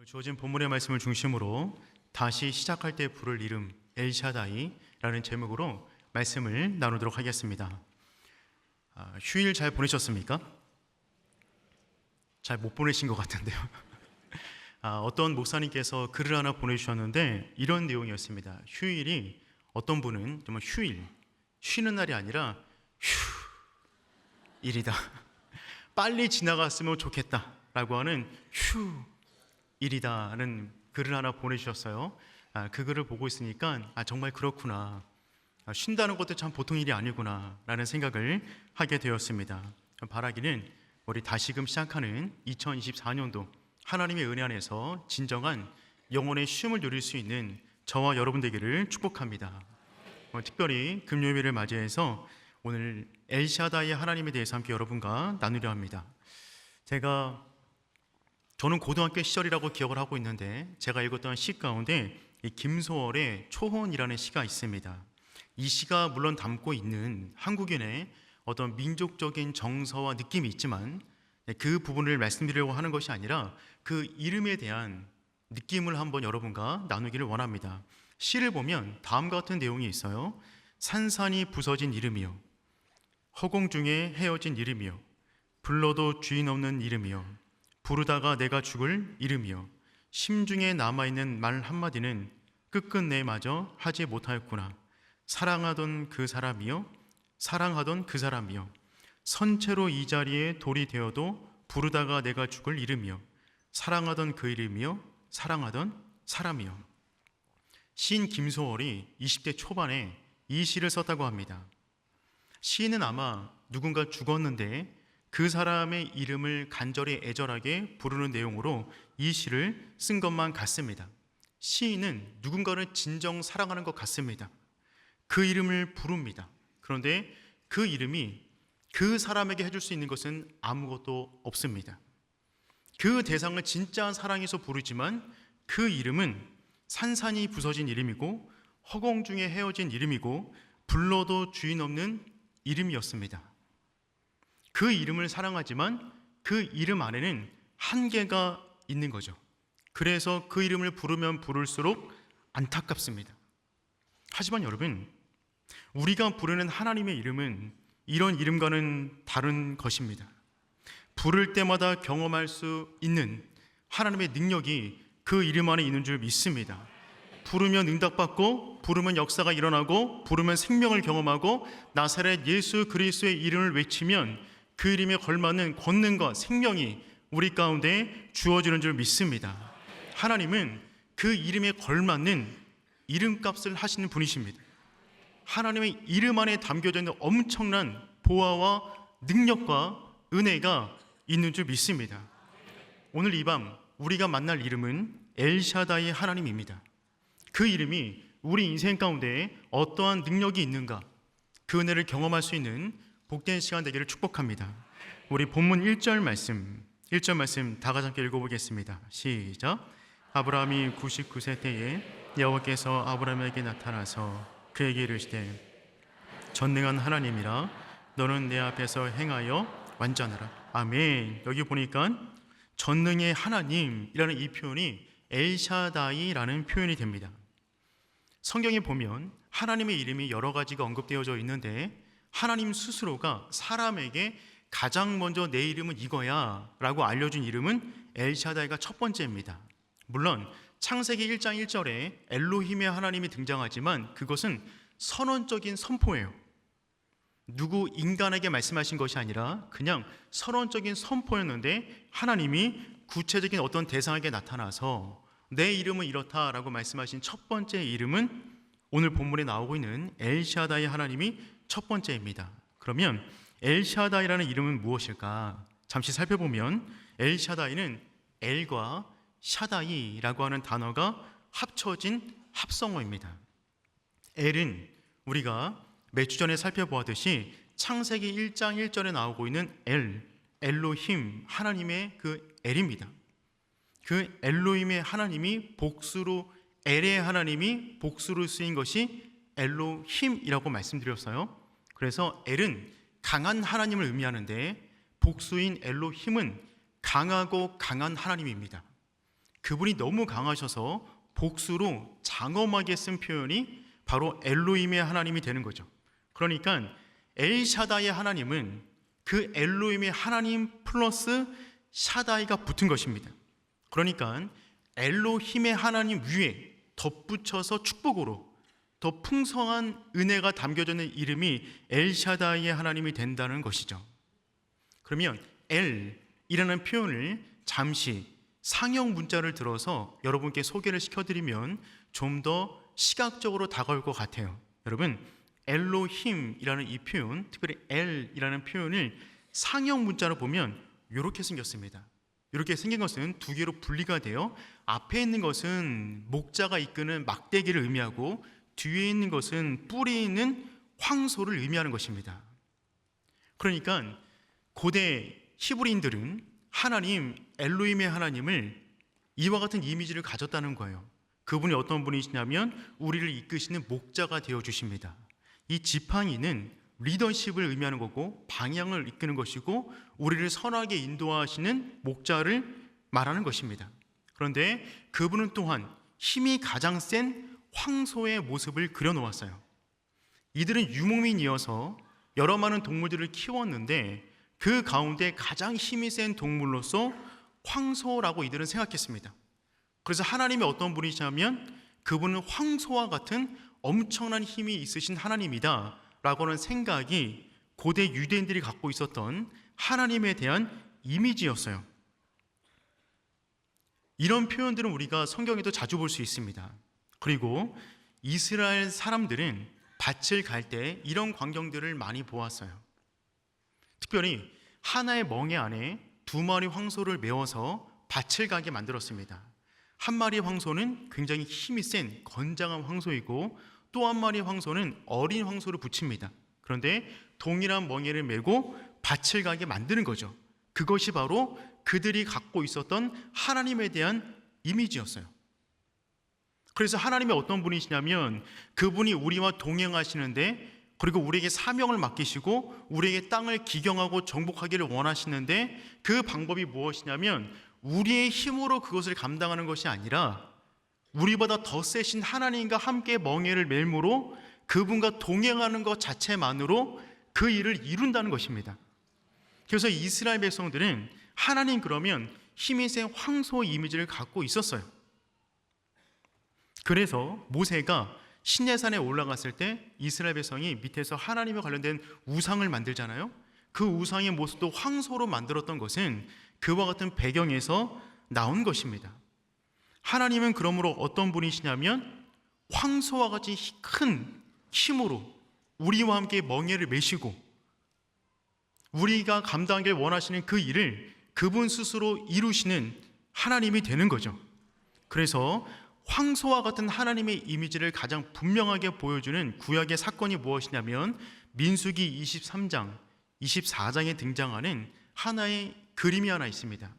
주어진 본문의 말씀을 중심으로 다시 시작할 때 부를 이름 엘샤다이라는 제목으로 말씀을 나누도록 하겠습니다. 휴일 잘 보내셨습니까? 잘 못 보내신 것 같은데요. 어떤 목사님께서 글을 하나 보내주셨는데 이런 내용이었습니다. 휴일이 어떤 분은 정말 쉬는 날이 아니라 일이다. 빨리 지나갔으면 좋겠다라고 하는 일이다는 글을 하나 보내주셨어요. 그 글을 보고 있으니까 정말 그렇구나. 쉰다는 것도 참 보통 일이 아니구나 라는 생각을 하게 되었습니다. 바라기는 우리 다시금 시작하는 2024년도 하나님의 은혜 안에서 진정한 영혼의 쉼을 누릴 수 있는 저와 여러분 되기를 축복합니다. 특별히 금요일을 맞이해서 오늘 엘샤다이 하나님에 대해서 함께 여러분과 나누려 합니다. 저는 고등학교 시절이라고 기억을 하고 있는데 제가 읽었던 시 가운데 이 김소월의 초혼이라는 시가 있습니다. 이 시가 물론 담고 있는 한국인의 어떤 민족적인 정서와 느낌이 있지만 그 부분을 말씀드리려고 하는 것이 아니라 그 이름에 대한 느낌을 한번 여러분과 나누기를 원합니다. 시를 보면 다음과 같은 내용이 있어요. 산산이 부서진 이름이요, 허공 중에 헤어진 이름이요, 불러도 주인 없는 이름이요, 부르다가 내가 죽을 이름이요, 심중에 남아있는 말 한마디는 끝끝내마저 하지 못하였구나. 사랑하던 그 사람이요, 선체로 이 자리에 돌이 되어도 부르다가 내가 죽을 이름이요, 사랑하던 그 이름이요, 사랑하던 사람이요. 시인 김소월이 20대 초반에 이 시를 썼다고 합니다. 시인은 아마 누군가 죽었는데 그 사람의 이름을 간절히 애절하게 부르는 내용으로 이 시를 쓴 것만 같습니다. 시인은 누군가를 진정 사랑하는 것 같습니다. 그 이름을 부릅니다. 그런데 그 이름이 그 사람에게 해줄 수 있는 것은 아무것도 없습니다. 그 대상을 진짜 사랑해서 부르지만 그 이름은 산산이 부서진 이름이고 허공 중에 헤어진 이름이고 불러도 주인 없는 이름이었습니다. 그 이름을 사랑하지만 그 이름 안에는 한계가 있는 거죠. 그래서 그 이름을 부르면 부를수록 안타깝습니다. 하지만 여러분, 우리가 부르는 하나님의 이름은 이런 이름과는 다른 것입니다. 부를 때마다 경험할 수 있는 하나님의 능력이 그 이름 안에 있는 줄 믿습니다. 부르면 응답받고, 부르면 역사가 일어나고, 부르면 생명을 경험하고, 나사렛 예수 그리스도의 이름을 외치면 그 이름에 걸맞는 권능과 생명이 우리 가운데 주어지는 줄 믿습니다. 하나님은 그 이름에 걸맞는 이름값을 하시는 분이십니다. 하나님의 이름 안에 담겨져 있는 엄청난 보화와 능력과 은혜가 있는 줄 믿습니다. 오늘 이 밤 우리가 만날 이름은 엘샤다이 하나님입니다. 그 이름이 우리 인생 가운데 어떠한 능력이 있는가, 그 은혜를 경험할 수 있는 복된 시간 되기를 축복합니다. 우리 본문 1절 말씀 다 같이 함께 읽어보겠습니다. 시작. 아브라함이 99세 때에 여호와께서 아브라함에게 나타나서 그에게 이르시되 전능한 하나님이라 너는 내 앞에서 행하여 완전하라. 아멘. 여기 보니까 전능의 하나님이라는 이 표현이 엘샤다이라는 표현이 됩니다. 성경에 보면 하나님의 이름이 여러 가지가 언급되어져 있는데 하나님 스스로가 사람에게 가장 먼저 내 이름은 이거야 라고 알려준 이름은 엘샤다이가 첫 번째입니다. 물론 창세기 1장 1절에 엘로힘의 하나님이 등장하지만 그것은 선언적인 선포예요. 누구 인간에게 말씀하신 것이 아니라 그냥 선언적인 선포였는데 하나님이 구체적인 어떤 대상에게 나타나서 내 이름은 이렇다라고 말씀하신 첫 번째 이름은 오늘 본문에 나오고 있는 엘샤다이 하나님이 첫 번째입니다. 그러면 엘샤다이라는 이름은 무엇일까? 잠시 살펴보면 엘샤다이는 엘과 샤다이라고 하는 단어가 합쳐진 합성어입니다. 엘은 우리가 몇 주 전에 살펴보았듯이 창세기 1장 1절에 나오고 있는 엘로힘 하나님의 그 엘입니다. 그 엘로힘의 하나님이 복수로 엘의 하나님이 복수로 쓰인 것이 엘로힘이라고 말씀드렸어요. 그래서 엘은 강한 하나님을 의미하는데 복수인 엘로힘은 강하고 강한 하나님입니다. 그분이 너무 강하셔서 복수로 장엄하게 쓴 표현이 바로 엘로힘의 하나님이 되는 거죠. 그러니까 엘샤다의 하나님은 그 엘로힘의 하나님 플러스 샤다이가 붙은 것입니다. 그러니까 엘로힘의 하나님 위에 덧붙여서 축복으로 더 풍성한 은혜가 담겨져 있는 이름이 엘샤다이의 하나님이 된다는 것이죠. 그러면 엘이라는 표현을 잠시 상형 문자를 들어서 여러분께 소개를 시켜드리면 좀 더 시각적으로 다가올 것 같아요. 여러분, 엘로힘이라는 이 표현, 특별히 엘이라는 표현을 상형 문자로 보면 이렇게 생겼습니다. 이렇게 생긴 것은 두 개로 분리가 되어 앞에 있는 것은 목자가 이끄는 막대기를 의미하고 뒤에 있는 것은 뿌리 있는 황소를 의미하는 것입니다. 그러니까 고대 히브리인들은 하나님, 엘로힘의 하나님을 이와 같은 이미지를 가졌다는 거예요. 그분이 어떤 분이시냐면 우리를 이끄시는 목자가 되어주십니다. 이 지팡이는 리더십을 의미하는 거고 방향을 이끄는 것이고 우리를 선하게 인도하시는 목자를 말하는 것입니다. 그런데 그분은 또한 힘이 가장 센 황소의 모습을 그려놓았어요. 이들은 유목민이어서 여러 많은 동물들을 키웠는데 그 가운데 가장 힘이 센 동물로서 황소라고 이들은 생각했습니다. 그래서 하나님이 어떤 분이시냐면 그분은 황소와 같은 엄청난 힘이 있으신 하나님이다 라고는 생각이 고대 유대인들이 갖고 있었던 하나님에 대한 이미지였어요. 이런 표현들은 우리가 성경에도 자주 볼 수 있습니다. 그리고 이스라엘 사람들은 밭을 갈 때 이런 광경들을 많이 보았어요. 특별히 하나의 멍에 안에 두 마리 황소를 메워서 밭을 가게 만들었습니다. 한 마리 황소는 굉장히 힘이 센 건장한 황소이고 또 한 마리 황소는 어린 황소를 붙입니다. 그런데 동일한 멍에를 메고 밭을 가게 만드는 거죠. 그것이 바로 그들이 갖고 있었던 하나님에 대한 이미지였어요. 그래서 하나님이 어떤 분이시냐면 그분이 우리와 동행하시는데 그리고 우리에게 사명을 맡기시고 우리에게 땅을 기경하고 정복하기를 원하시는데 그 방법이 무엇이냐면 우리의 힘으로 그것을 감당하는 것이 아니라 우리보다 더 세신 하나님과 함께 멍에를 멜므로 그분과 동행하는 것 자체만으로 그 일을 이룬다는 것입니다. 그래서 이스라엘 백성들은 하나님 그러면 힘이 센 황소 이미지를 갖고 있었어요. 그래서 모세가 시내산에 올라갔을 때 이스라엘 백성이 밑에서 하나님과 관련된 우상을 만들잖아요. 그 우상의 모습도 황소로 만들었던 것은 그와 같은 배경에서 나온 것입니다. 하나님은 그러므로 어떤 분이시냐면 황소와 같이 큰 힘으로 우리와 함께 멍에를 메시고 우리가 감당하길 원하시는 그 일을 그분 스스로 이루시는 하나님이 되는 거죠. 그래서 황소와 같은 하나님의 이미지를 가장 분명하게 보여주는 구약의 사건이 무엇이냐면 민수기 23장, 24장에 등장하는 하나의 그림이 하나 있습니다.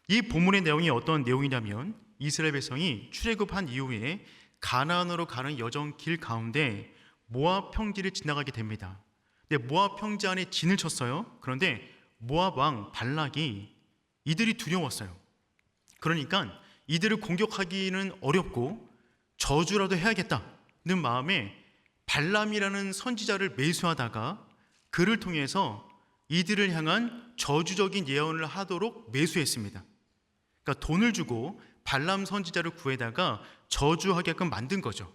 이 본문의 내용이 어떤 내용이냐면 이스라엘 백성이 출애굽한 이후에 가나안으로 가는 여정 길 가운데 모압 평지를 지나가게 됩니다. 근데 모압 평지 안에 진을 쳤어요. 그런데 모압 왕 발락이 이들이 두려웠어요. 그러니까 이들을 공격하기는 어렵고 저주라도 해야겠다는 마음에 발람이라는 선지자를 매수하다가 그를 통해서 이들을 향한 저주적인 예언을 하도록 매수했습니다. 그러니까 돈을 주고 발람 선지자를 구해다가 저주하게끔 만든 거죠.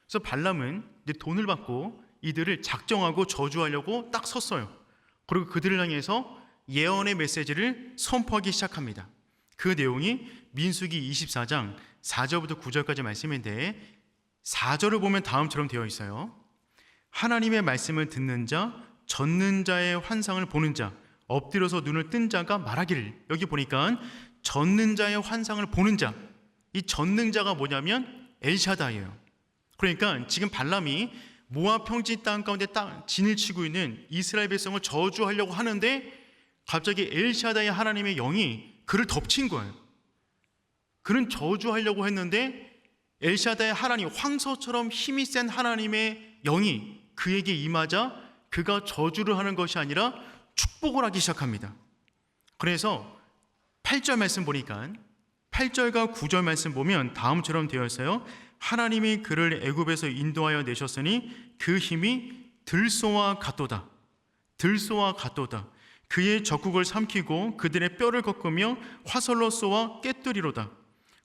그래서 발람은 이제 돈을 받고 이들을 작정하고 저주하려고 딱 섰어요. 그리고 그들을 향해서 예언의 메시지를 선포하기 시작합니다. 그 내용이 민수기 24장 4절부터 9절까지 말씀인데 4절을 보면 다음처럼 되어 있어요. 하나님의 말씀을 듣는 자, 젖는 자의 환상을 보는 자, 엎드려서 눈을 뜬 자가 말하기를. 여기 보니까 젖는 자의 환상을 보는 자, 이 젖는 자가 뭐냐면 엘샤다예요. 그러니까 지금 발람이 모압 평지 땅 가운데 진을 치고 있는 이스라엘 백성을 저주하려고 하는데 갑자기 엘샤다의 하나님의 영이 그를 덮친 거예요. 그는 저주하려고 했는데 엘샤다의 하나님, 황소처럼 힘이 센 하나님의 영이 그에게 임하자 그가 저주를 하는 것이 아니라 축복을 하기 시작합니다. 그래서 8절 말씀 보니까 8절과 9절 말씀 보면 다음처럼 되어 있어요. 하나님이 그를 애굽에서 인도하여 내셨으니 그 힘이 들소와 같도다. 들소와 같도다. 그의 적국을 삼키고 그들의 뼈를 꺾으며 화살로 쏘아 깨뜨리로다.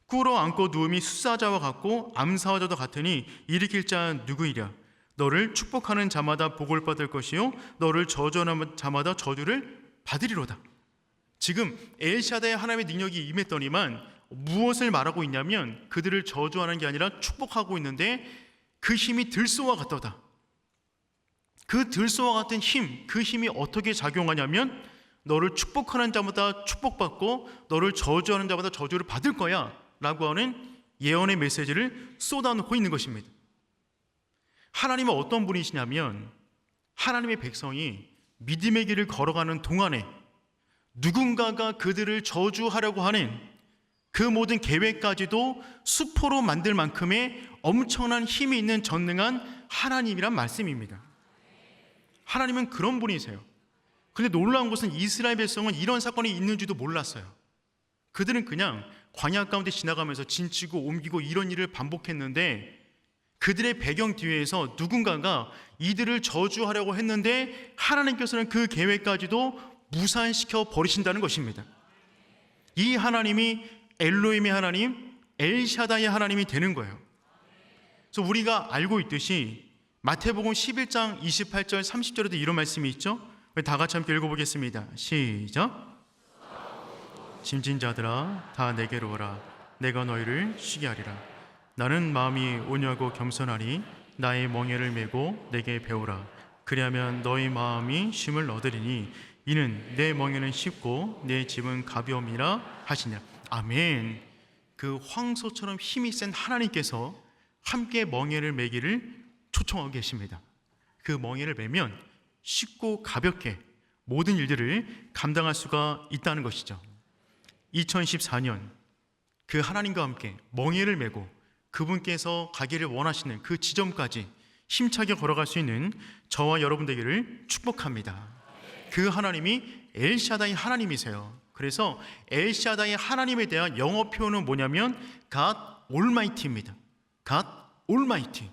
꿇어 앉고 누움이 수사자와 같고 암사자도 같으니 일으킬 자 누구이랴. 너를 축복하는 자마다 복을 받을 것이요 너를 저주하는 자마다 저주를 받으리로다. 지금 엘샤다의 하나님의 능력이 임했더니만 무엇을 말하고 있냐면 그들을 저주하는 게 아니라 축복하고 있는데 그 힘이 들소와 같도다. 그 들소와 같은 힘, 그 힘이 어떻게 작용하냐면 너를 축복하는 자마다 축복받고 너를 저주하는 자마다 저주를 받을 거야 라고 하는 예언의 메시지를 쏟아놓고 있는 것입니다. 하나님은 어떤 분이시냐면 하나님의 백성이 믿음의 길을 걸어가는 동안에 누군가가 그들을 저주하려고 하는 그 모든 계획까지도 수포로 만들 만큼의 엄청난 힘이 있는 전능한 하나님이란 말씀입니다. 하나님은 그런 분이세요. 근데 놀라운 것은 이스라엘 백성은 이런 사건이 있는지도 몰랐어요. 그들은 그냥 광야 가운데 지나가면서 진치고 옮기고 이런 일을 반복했는데 그들의 배경 뒤에서 누군가가 이들을 저주하려고 했는데 하나님께서는 그 계획까지도 무산시켜 버리신다는 것입니다. 이 하나님이 엘로힘의 하나님, 엘샤다의 하나님이 되는 거예요. 그래서 우리가 알고 있듯이 마태복음 11장 28절 30절에도 이런 말씀이 있죠. 다 같이 함께 읽어보겠습니다. 시작. 짐진 자들아 다 내게로 오라. 내가 너희를 쉬게 하리라. 나는 마음이 온유하고 겸손하니 나의 멍에를 메고 내게 배우라. 그리하면 너희 마음이 쉼을 얻으리니 이는 내 멍에는 쉽고 내 짐은 가벼움이라 하시냐. 아멘. 그 황소처럼 힘이 센 하나님께서 함께 멍에를 메기를 초청하고 계십니다. 그 멍에를 메면 쉽고 가볍게 모든 일들을 감당할 수가 있다는 것이죠. 2014년 그 하나님과 함께 멍에를 메고 그분께서 가기를 원하시는 그 지점까지 힘차게 걸어갈 수 있는 저와 여러분 되기를 축복합니다. 그 하나님이 엘샤다의 하나님이세요. 그래서 엘샤다의 하나님에 대한 영어 표현은 뭐냐면 God Almighty입니다. God Almighty.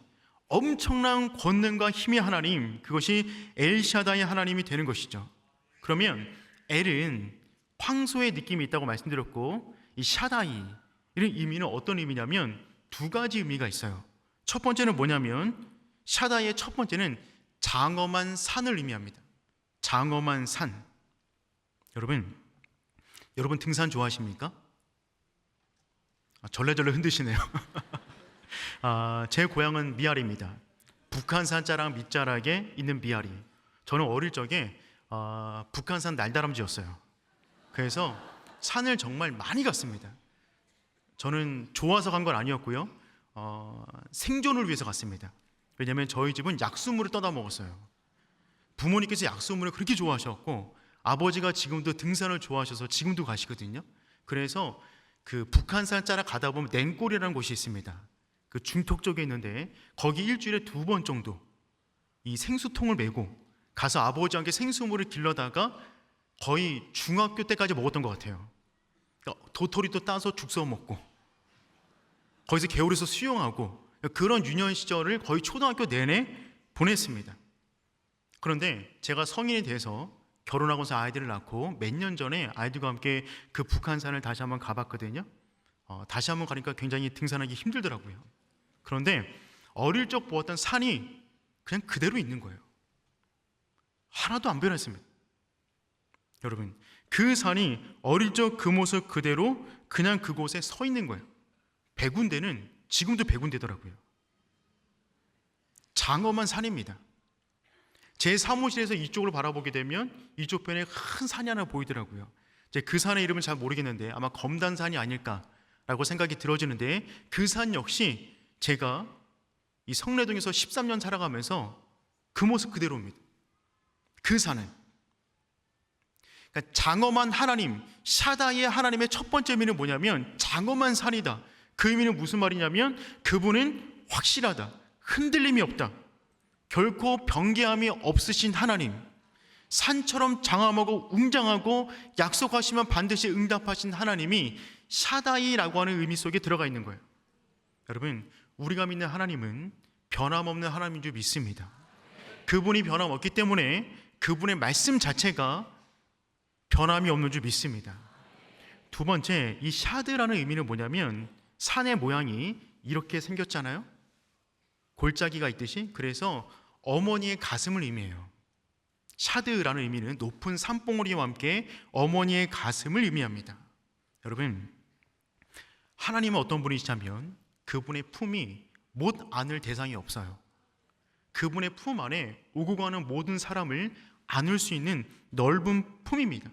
엄청난 권능과 힘의 하나님, 그것이 엘샤다의 하나님이 되는 것이죠. 그러면 엘은 황소의 느낌이 있다고 말씀드렸고 이 샤다이 이런 의미는 어떤 의미냐면 두 가지 의미가 있어요. 첫 번째는 뭐냐면 샤다이의 첫 번째는 장엄한 산을 의미합니다. 장엄한 산. 여러분 등산 좋아하십니까? 절레절레 흔드시네요. 제 고향은 미아리입니다. 북한산 자랑 밑자락에 있는 미아리. 저는 어릴 적에 북한산 날다람쥐였어요. 그래서 산을 정말 많이 갔습니다. 저는 좋아서 간 건 아니었고요. 생존을 위해서 갔습니다. 왜냐하면 저희 집은 약수물을 떠다 먹었어요. 부모님께서 약수물을 그렇게 좋아하셨고 아버지가 지금도 등산을 좋아하셔서 지금도 가시거든요. 그래서 그 북한산 자락 가다 보면 냉골이라는 곳이 있습니다. 그 중턱 쪽에 있는데 거기 일주일에 2번 정도 이 생수통을 메고 가서 아버지와 함께 생수물을 길러다가 거의 중학교 때까지 먹었던 것 같아요. 그러니까 도토리도 따서 죽 써 먹고 거기서 개울에서 수영하고 그런 유년 시절을 거의 초등학교 내내 보냈습니다. 그런데 제가 성인이 돼서 결혼하고서 아이들을 낳고 몇 년 전에 아이들과 함께 그 북한산을 다시 한번 가봤거든요. 다시 한번 가니까 굉장히 등산하기 힘들더라고요. 그런데 어릴 적 보았던 산이 그냥 그대로 있는 거예요. 하나도 안 변했습니다. 여러분, 그 산이 어릴 적 그 모습 그대로 그냥 그곳에 서 있는 거예요. 100군데는 지금도 100군데더라고요. 장엄한 산입니다. 제 사무실에서 이쪽을 바라보게 되면 이쪽 편에 큰 산이 하나 보이더라고요. 이제 그 산의 이름은 잘 모르겠는데 아마 검단산이 아닐까라고 생각이 들어지는데 그 산 역시 제가 이 성내동에서 13년 살아가면서 그 모습 그대로입니다. 그 산은 그러니까 장엄한 하나님, 샤다이의 하나님의 첫 번째 의미는 뭐냐면 장엄한 산이다. 그 의미는 무슨 말이냐면 그분은 확실하다, 흔들림이 없다, 결코 변개함이 없으신 하나님, 산처럼 장엄하고 웅장하고 약속하시면 반드시 응답하신 하나님이 샤다이라고 하는 의미 속에 들어가 있는 거예요. 여러분, 우리가 믿는 하나님은 변함없는 하나님인 줄 믿습니다. 그분이 변함없기 때문에 그분의 말씀 자체가 변함이 없는 줄 믿습니다. 두 번째, 이 샤드라는 의미는 뭐냐면 산의 모양이 이렇게 생겼잖아요. 골짜기가 있듯이. 그래서 어머니의 가슴을 의미해요. 샤드라는 의미는 높은 산봉우리와 함께 어머니의 가슴을 의미합니다. 여러분, 하나님은 어떤 분이시냐면 그분의 품이 못 안을 대상이 없어요. 그분의 품 안에 오고 가는 모든 사람을 안을 수 있는 넓은 품입니다.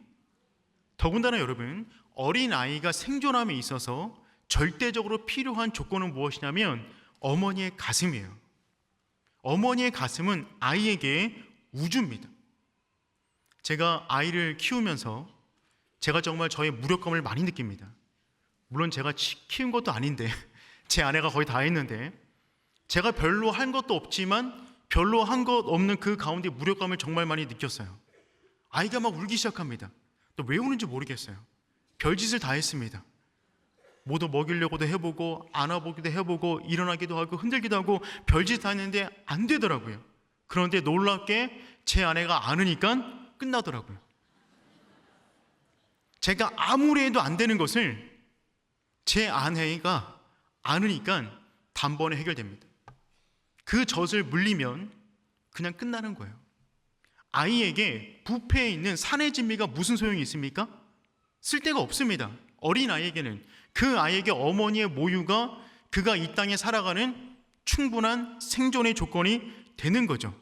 더군다나 여러분, 어린아이가 생존함에 있어서 절대적으로 필요한 조건은 무엇이냐면 어머니의 가슴이에요. 어머니의 가슴은 아이에게 우주입니다. 제가 아이를 키우면서 제가 정말 저의 무력감을 많이 느낍니다. 물론 제가 키운 것도 아닌데 제 아내가 거의 다 했는데 제가 별로 한 것도 없지만 별로 한 것 없는 그 가운데 무력감을 정말 많이 느꼈어요. 아이가 막 울기 시작합니다. 또 왜 우는지 모르겠어요. 별짓을 다 했습니다. 뭐도 먹이려고도 해보고 안아보기도 해보고 일어나기도 하고 흔들기도 하고 별짓 다 했는데 안 되더라고요. 그런데 놀랍게 제 아내가 안으니까 끝나더라고요. 제가 아무리 해도 안 되는 것을 제 아내가 안으니까 단번에 해결됩니다. 그 젖을 물리면 그냥 끝나는 거예요. 아이에게 부패에 있는 산의 진미가 무슨 소용이 있습니까? 쓸데가 없습니다. 어린아이에게는 그 아이에게 어머니의 모유가 그가 이 땅에 살아가는 충분한 생존의 조건이 되는 거죠.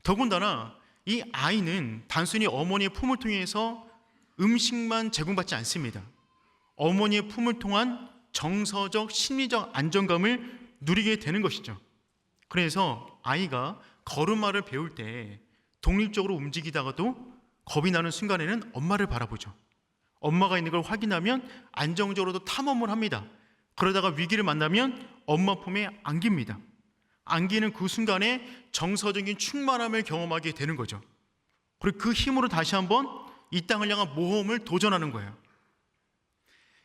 더군다나 이 아이는 단순히 어머니의 품을 통해서 음식만 제공받지 않습니다. 어머니의 품을 통한 정서적, 심리적 안정감을 누리게 되는 것이죠. 그래서 아이가 걸음마를 배울 때 독립적으로 움직이다가도 겁이 나는 순간에는 엄마를 바라보죠. 엄마가 있는 걸 확인하면 안정적으로도 탐험을 합니다. 그러다가 위기를 만나면 엄마 품에 안깁니다. 안기는 그 순간에 정서적인 충만함을 경험하게 되는 거죠. 그리고 그 힘으로 다시 한번 이 땅을 향한 모험을 도전하는 거예요.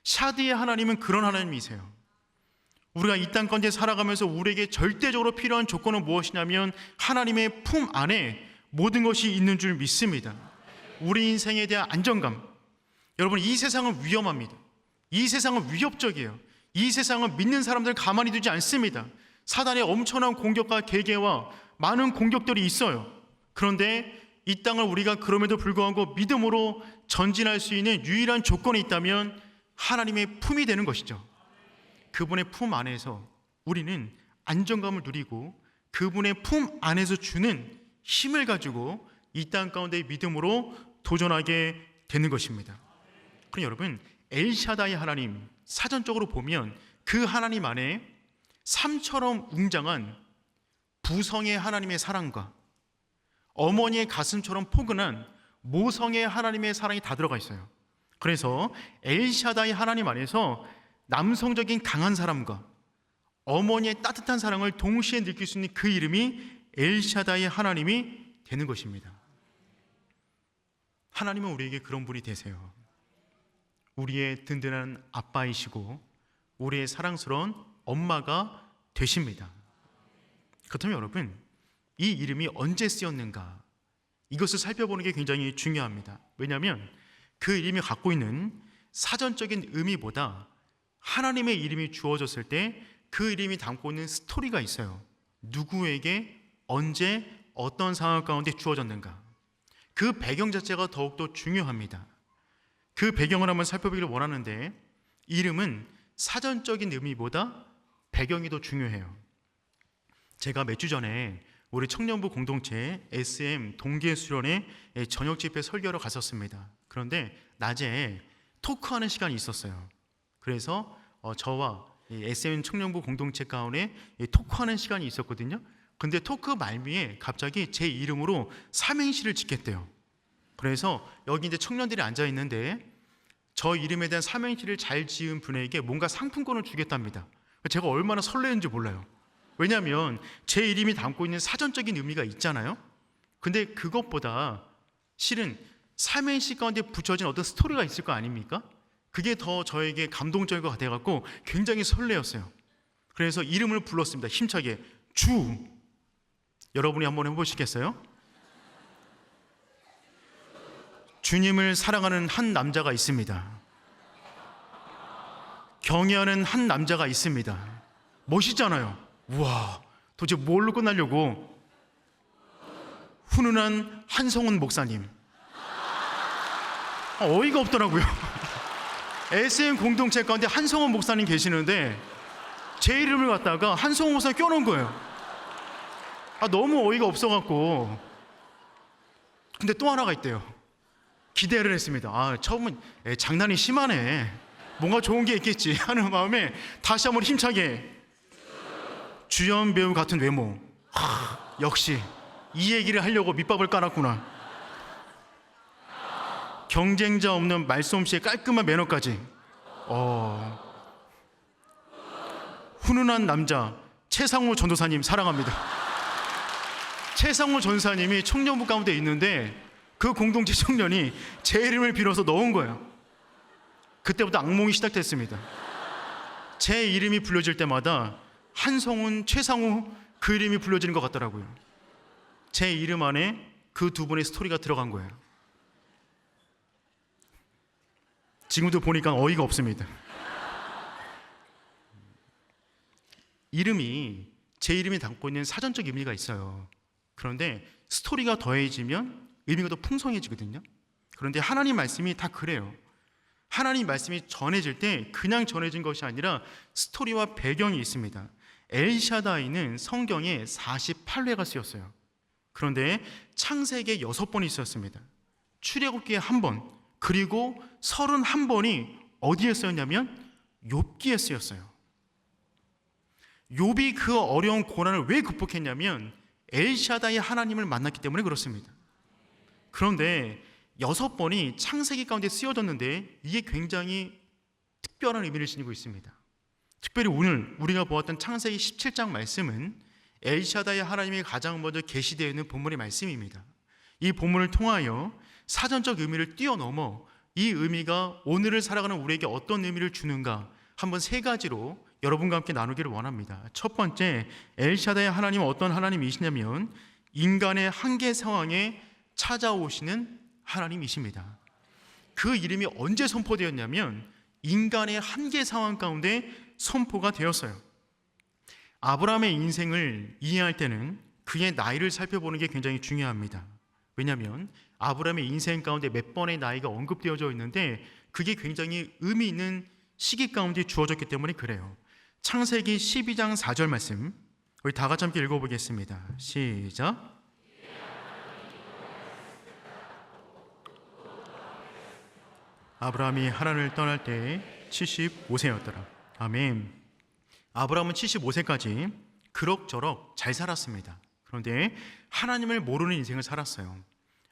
샤드의 하나님은 그런 하나님이세요. 우리가 이 땅 가운데 살아가면서 우리에게 절대적으로 필요한 조건은 무엇이냐면 하나님의 품 안에 모든 것이 있는 줄 믿습니다. 우리 인생에 대한 안정감. 여러분, 이 세상은 위험합니다. 이 세상은 위협적이에요. 이 세상은 믿는 사람들 가만히 두지 않습니다. 사단의 엄청난 공격과 계계와 많은 공격들이 있어요. 그런데 이 땅을 우리가 그럼에도 불구하고 믿음으로 전진할 수 있는 유일한 조건이 있다면 하나님의 품이 되는 것이죠. 그분의 품 안에서 우리는 안정감을 누리고 그분의 품 안에서 주는 힘을 가지고 이 땅 가운데 믿음으로 도전하게 되는 것입니다. 그럼 여러분, 엘샤다이 하나님, 사전적으로 보면 그 하나님 안에 삶처럼 웅장한 부성의 하나님의 사랑과 어머니의 가슴처럼 포근한 모성의 하나님의 사랑이 다 들어가 있어요. 그래서 엘샤다이 하나님 안에서 남성적인 강한 사람과 어머니의 따뜻한 사랑을 동시에 느낄 수 있는 그 이름이 엘샤다이 하나님이 되는 것입니다. 하나님은 우리에게 그런 분이 되세요. 우리의 든든한 아빠이시고 우리의 사랑스러운 엄마가 되십니다. 그렇다면 여러분, 이 이름이 언제 쓰였는가? 이것을 살펴보는 게 굉장히 중요합니다. 왜냐하면 그 이름이 갖고 있는 사전적인 의미보다 하나님의 이름이 주어졌을 때 그 이름이 담고 있는 스토리가 있어요. 누구에게 언제 어떤 상황 가운데 주어졌는가? 그 배경 자체가 더욱더 중요합니다. 그 배경을 한번 살펴보기를 원하는데 이름은 사전적인 의미보다 배경이 더 중요해요. 제가 몇 주 전에 우리 청년부 공동체 SM 동계 수련회 저녁 집회 설교로 갔었습니다. 그런데 낮에 토크하는 시간이 있었어요. 그래서 저와 SM 청년부 공동체 가운데 토크하는 시간이 있었거든요. 근데 토크 말미에 갑자기 제 이름으로 삼행시를 짓겠대요. 그래서 여기 이제 청년들이 앉아 있는데 저 이름에 대한 삼행시를 잘 지은 분에게 뭔가 상품권을 주겠답니다. 제가 얼마나 설레는지 몰라요. 왜냐하면 제 이름이 담고 있는 사전적인 의미가 있잖아요. 근데 그것보다 실은 삼행시 가운데 붙여진 어떤 스토리가 있을 거 아닙니까? 그게 더 저에게 감동적인 것 같아갖고 굉장히 설레었어요. 그래서 이름을 불렀습니다. 힘차게 주. 여러분이 한번 해보시겠어요? 주님을 사랑하는 한 남자가 있습니다. 경외하는 한 남자가 있습니다. 멋있잖아요. 우와, 도대체 뭘로 끝나려고? 훈훈한 한성훈 목사님. 어이가 없더라고요. SM 공동체 가운데 한성훈 목사님 계시는데 제 이름을 갖다가 한성훈 목사 껴놓은 거예요. 너무 어이가 없어갖고. 근데 또 하나가 있대요. 기대를 했습니다. 처음은 장난이 심하네, 뭔가 좋은 게 있겠지 하는 마음에 다시 한번 힘차게 주연 배우 같은 외모. 역시 이 얘기를 하려고 밑밥을 깔았구나. 경쟁자 없는 말솜씨에 깔끔한 매너까지. 훈훈한 남자 최상호 전도사님 사랑합니다. 최상호 전사님이 청년부 가운데 있는데 그 공동체 청년이 제 이름을 빌어서 넣은 거예요. 그때부터 악몽이 시작됐습니다. 제 이름이 불려질 때마다 한성훈, 최상우 그 이름이 불려지는 것 같더라고요. 제 이름 안에 그 두 분의 스토리가 들어간 거예요. 지금도 보니까 어이가 없습니다. 이름이 제 이름이 담고 있는 사전적 의미가 있어요. 그런데 스토리가 더해지면 의미가 더 풍성해지거든요. 그런데 하나님 말씀이 다 그래요. 하나님 말씀이 전해질 때 그냥 전해진 것이 아니라 스토리와 배경이 있습니다. 엘샤다이는 성경에 48회가 쓰였어요. 그런데 창세기에 6번이 있었습니다. 출애굽기에 1번, 그리고 31번이 어디에 쓰였냐면 욥기에 쓰였어요. 욥이 그 어려운 고난을 왜 극복했냐면 엘샤다이 하나님을 만났기 때문에 그렇습니다. 그런데 6번이 창세기 가운데 쓰여졌는데 이게 굉장히 특별한 의미를 지니고 있습니다. 특별히 오늘 우리가 보았던 창세기 17장 말씀은 엘샤다이 하나님이 가장 먼저 계시되어 있는 본문의 말씀입니다. 이 본문을 통하여 사전적 의미를 뛰어넘어 이 의미가 오늘을 살아가는 우리에게 어떤 의미를 주는가 한번 3가지로 여러분과 함께 나누기를 원합니다. 첫 번째, 엘샤다이 하나님은 어떤 하나님이시냐면 인간의 한계 상황에 찾아오시는 하나님이십니다. 그 이름이 언제 선포되었냐면 인간의 한계 상황 가운데 선포가 되었어요. 아브라함의 인생을 이해할 때는 그의 나이를 살펴보는 게 굉장히 중요합니다. 왜냐하면 아브라함의 인생 가운데 몇 번의 나이가 언급되어져 있는데 그게 굉장히 의미 있는 시기 가운데 주어졌기 때문에 그래요. 창세기 12장 4절 말씀 우리 다 같이 함께 읽어보겠습니다. 시작. 아브라함이 하란을 떠날 때에 75세였더라. 아멘. 아브라함은 75세까지 그럭저럭 잘 살았습니다. 그런데 하나님을 모르는 인생을 살았어요.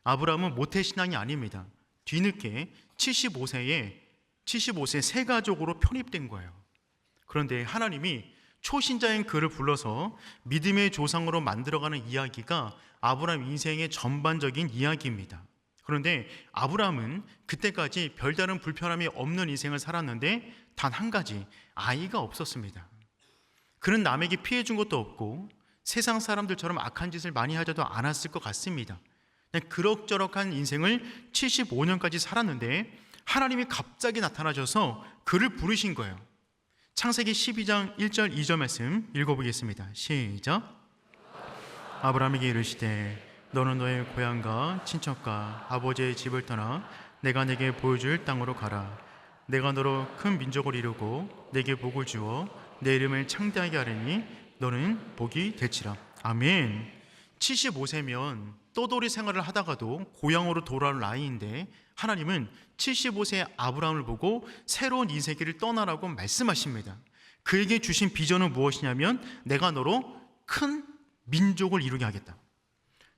아브라함은 모태신앙이 아닙니다. 뒤늦게 75세에 새 가족으로 편입된 거예요. 그런데 하나님이 초신자인 그를 불러서 믿음의 조상으로 만들어가는 이야기가 아브라함 인생의 전반적인 이야기입니다. 그런데 아브라함은 그때까지 별다른 불편함이 없는 인생을 살았는데 단 한 가지, 아이가 없었습니다. 그는 남에게 피해 준 것도 없고 세상 사람들처럼 악한 짓을 많이 하지도 않았을 것 같습니다. 그냥 그럭저럭한 인생을 75년까지 살았는데 하나님이 갑자기 나타나셔서 그를 부르신 거예요. 창세기 12장 1절 2절 말씀 읽어보겠습니다. 시작. 아브라함에게 이르시되 너는 너의 고향과 친척과 아버지의 집을 떠나 내가 내게 보여줄 땅으로 가라. 내가 너로 큰 민족을 이루고 내게 복을 주어 내 이름을 창대하게 하리니 너는 복이 될지라. 아멘. 75세면 떠돌이 생활을 하다가도 고향으로 돌아올 나이인데 하나님은 75세 아브라함을 보고 새로운 인생길을 떠나라고 말씀하십니다. 그에게 주신 비전은 무엇이냐면 내가 너로 큰 민족을 이루게 하겠다.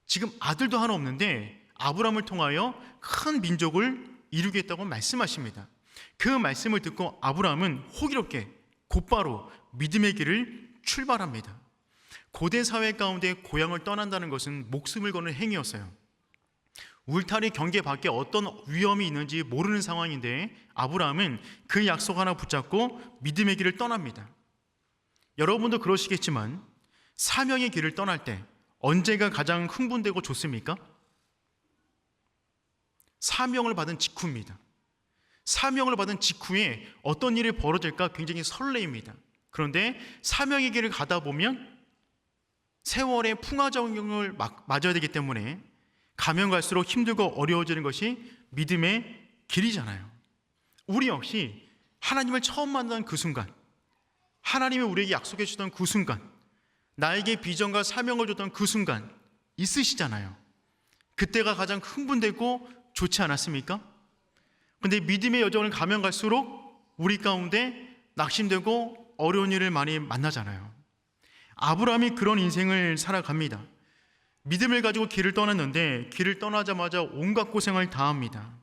지금 아들도 하나 없는데 아브라함을 통하여 큰 민족을 이루겠다고 말씀하십니다. 그 말씀을 듣고 아브라함은 호기롭게 곧바로 믿음의 길을 출발합니다. 고대 사회 가운데 고향을 떠난다는 것은 목숨을 거는 행위였어요. 울타리 경계 밖에 어떤 위험이 있는지 모르는 상황인데 아브라함은 그 약속 하나 붙잡고 믿음의 길을 떠납니다. 여러분도 그러시겠지만 사명의 길을 떠날 때 언제가 가장 흥분되고 좋습니까? 사명을 받은 직후입니다. 사명을 받은 직후에 어떤 일이 벌어질까 굉장히 설레입니다. 그런데 사명의 길을 가다 보면 세월의 풍화적용을 맞아야 되기 때문에 가면 갈수록 힘들고 어려워지는 것이 믿음의 길이잖아요. 우리 역시 하나님을 처음 만난 그 순간, 하나님이 우리에게 약속해 주던 그 순간, 나에게 비전과 사명을 줬던 그 순간 있으시잖아요. 그때가 가장 흥분되고 좋지 않았습니까? 근데 믿음의 여정을 가면 갈수록 우리 가운데 낙심되고 어려운 일을 많이 만나잖아요. 아브라함이 그런 인생을 살아갑니다. 믿음을 가지고 길을 떠났는데 길을 떠나자마자 온갖 고생을 다합니다.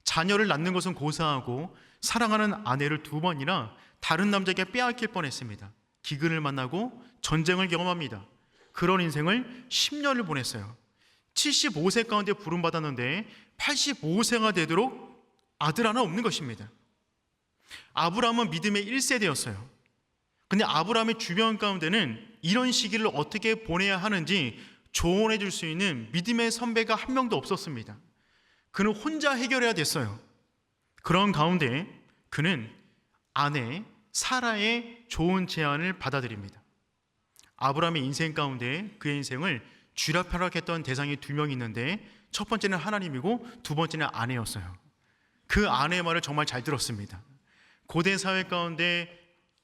자녀를 낳는 것은 고사하고 사랑하는 아내를 2번이나 다른 남자에게 빼앗길 뻔했습니다. 기근을 만나고 전쟁을 경험합니다. 그런 인생을 10년을 보냈어요. 75세 가운데 부름받았는데 85세가 되도록 아들 하나 없는 것입니다. 아브라함은 믿음의 1세대였어요. 근데 아브라함의 주변 가운데는 이런 시기를 어떻게 보내야 하는지 조언해 줄 수 있는 믿음의 선배가 한 명도 없었습니다. 그는 혼자 해결해야 됐어요. 그런 가운데 그는 아내 사라의 좋은 제안을 받아들입니다. 아브라함의 인생 가운데 그의 인생을 쥐락펴락했던 대상이 2명이 있는데 첫 번째는 하나님이고 2번째는 아내였어요. 그 아내의 말을 정말 잘 들었습니다. 고대 사회 가운데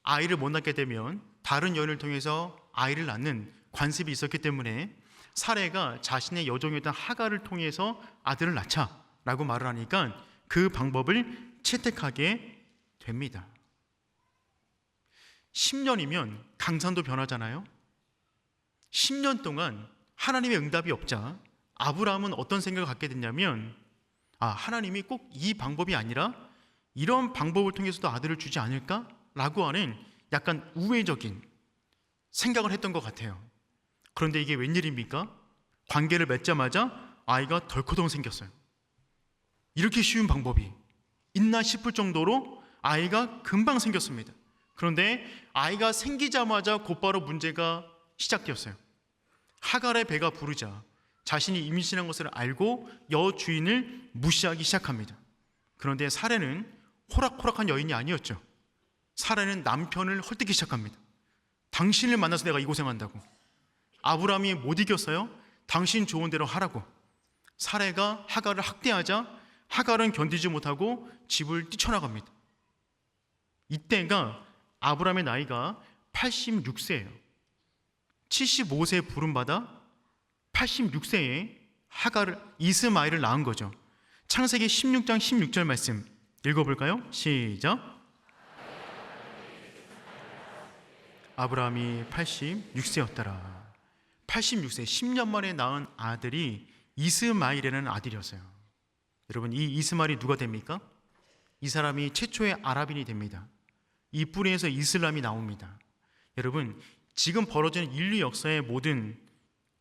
아이를 못 낳게 되면 다른 여인을 통해서 아이를 낳는 관습이 있었기 때문에 사레가 자신의 여종이었던 하갈을 통해서 아들을 낳자라고 말을 하니까 그 방법을 채택하게 됩니다. 10년이면 강산도 변하잖아요. 10년 동안 하나님의 응답이 없자 아브라함은 어떤 생각을 갖게 됐냐면 하나님이 꼭 이 방법이 아니라 이런 방법을 통해서도 아들을 주지 않을까라고 하는 약간 우회적인 생각을 했던 것 같아요. 그런데 이게 웬일입니까? 관계를 맺자마자 아이가 덜커덩 생겼어요. 이렇게 쉬운 방법이 있나 싶을 정도로 아이가 금방 생겼습니다. 그런데 아이가 생기자마자 곧바로 문제가 시작되었어요. 하갈의 배가 부르자 자신이 임신한 것을 알고 여주인을 무시하기 시작합니다. 그런데 사레는 호락호락한 여인이 아니었죠. 사레는 남편을 헐뜯기 시작합니다. 당신을 만나서 내가 이 고생한다고. 아브라함이 못 이겼어요. 당신 좋은 대로 하라고. 사레가 하갈을 학대하자 하갈은 견디지 못하고 집을 뛰쳐나갑니다. 이때가 아브라함의 나이가 86세예요. 75세에 부름받아 86세에 이스마엘을 낳은 거죠. 창세기 16장 16절 말씀 읽어볼까요? 시작. 아브라함이 86세였더라. 86세, 10년 만에 낳은 아들이 이스마엘이라는 아들이었어요. 여러분, 이 이스마엘이 누가 됩니까? 이 사람이 최초의 아랍인이 됩니다. 이 뿌리에서 이슬람이 나옵니다. 여러분, 지금 벌어지는 인류 역사의 모든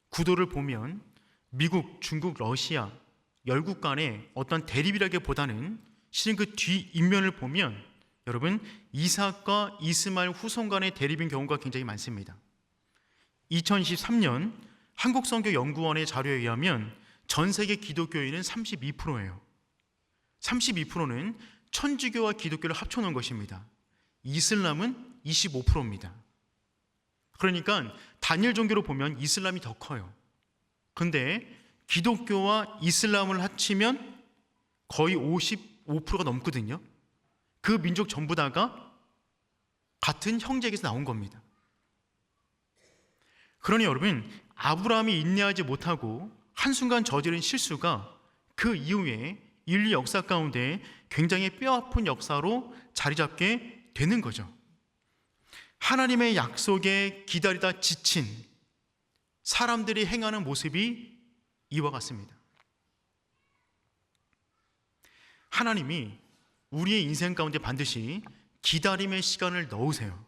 구도를 보면 미국, 중국, 러시아, 열국 간의 어떤 대립이라기보다는 실은 그 뒷면을 보면 여러분, 이삭과 이스마엘 후손 간의 대립인 경우가 굉장히 많습니다. 2023년 한국선교연구원의 자료에 의하면 전 세계 기독교인은 32%예요. 32%는 천주교와 기독교를 합쳐놓은 것입니다. 이슬람은 25%입니다. 그러니까 단일 종교로 보면 이슬람이 더 커요. 근데 기독교와 이슬람을 합치면 거의 55%가 넘거든요. 그 민족 전부 다가 같은 형제에게서 나온 겁니다. 그러니 여러분, 아브라함이 인내하지 못하고 한순간 저지른 실수가 그 이후에 인류 역사 가운데 굉장히 뼈아픈 역사로 자리 잡게 되는 거죠. 하나님의 약속에 기다리다 지친 사람들이 행하는 모습이 이와 같습니다. 하나님이 우리의 인생 가운데 반드시 기다림의 시간을 넣으세요.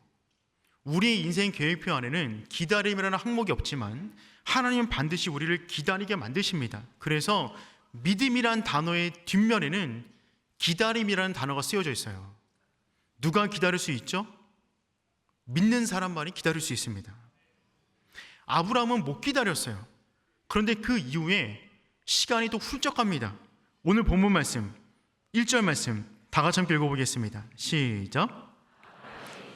우리의 인생 계획표 안에는 기다림이라는 항목이 없지만 하나님은 반드시 우리를 기다리게 만드십니다. 그래서 믿음이란 단어의 뒷면에는 기다림이라는 단어가 쓰여져 있어요. 누가 기다릴 수 있죠? 믿는 사람만이 기다릴 수 있습니다. 아브라함은 못 기다렸어요. 그런데 그 이후에 시간이 또 훌쩍 갑니다. 오늘 본문 말씀 1절 말씀 다 같이 함께 읽어보겠습니다. 시작.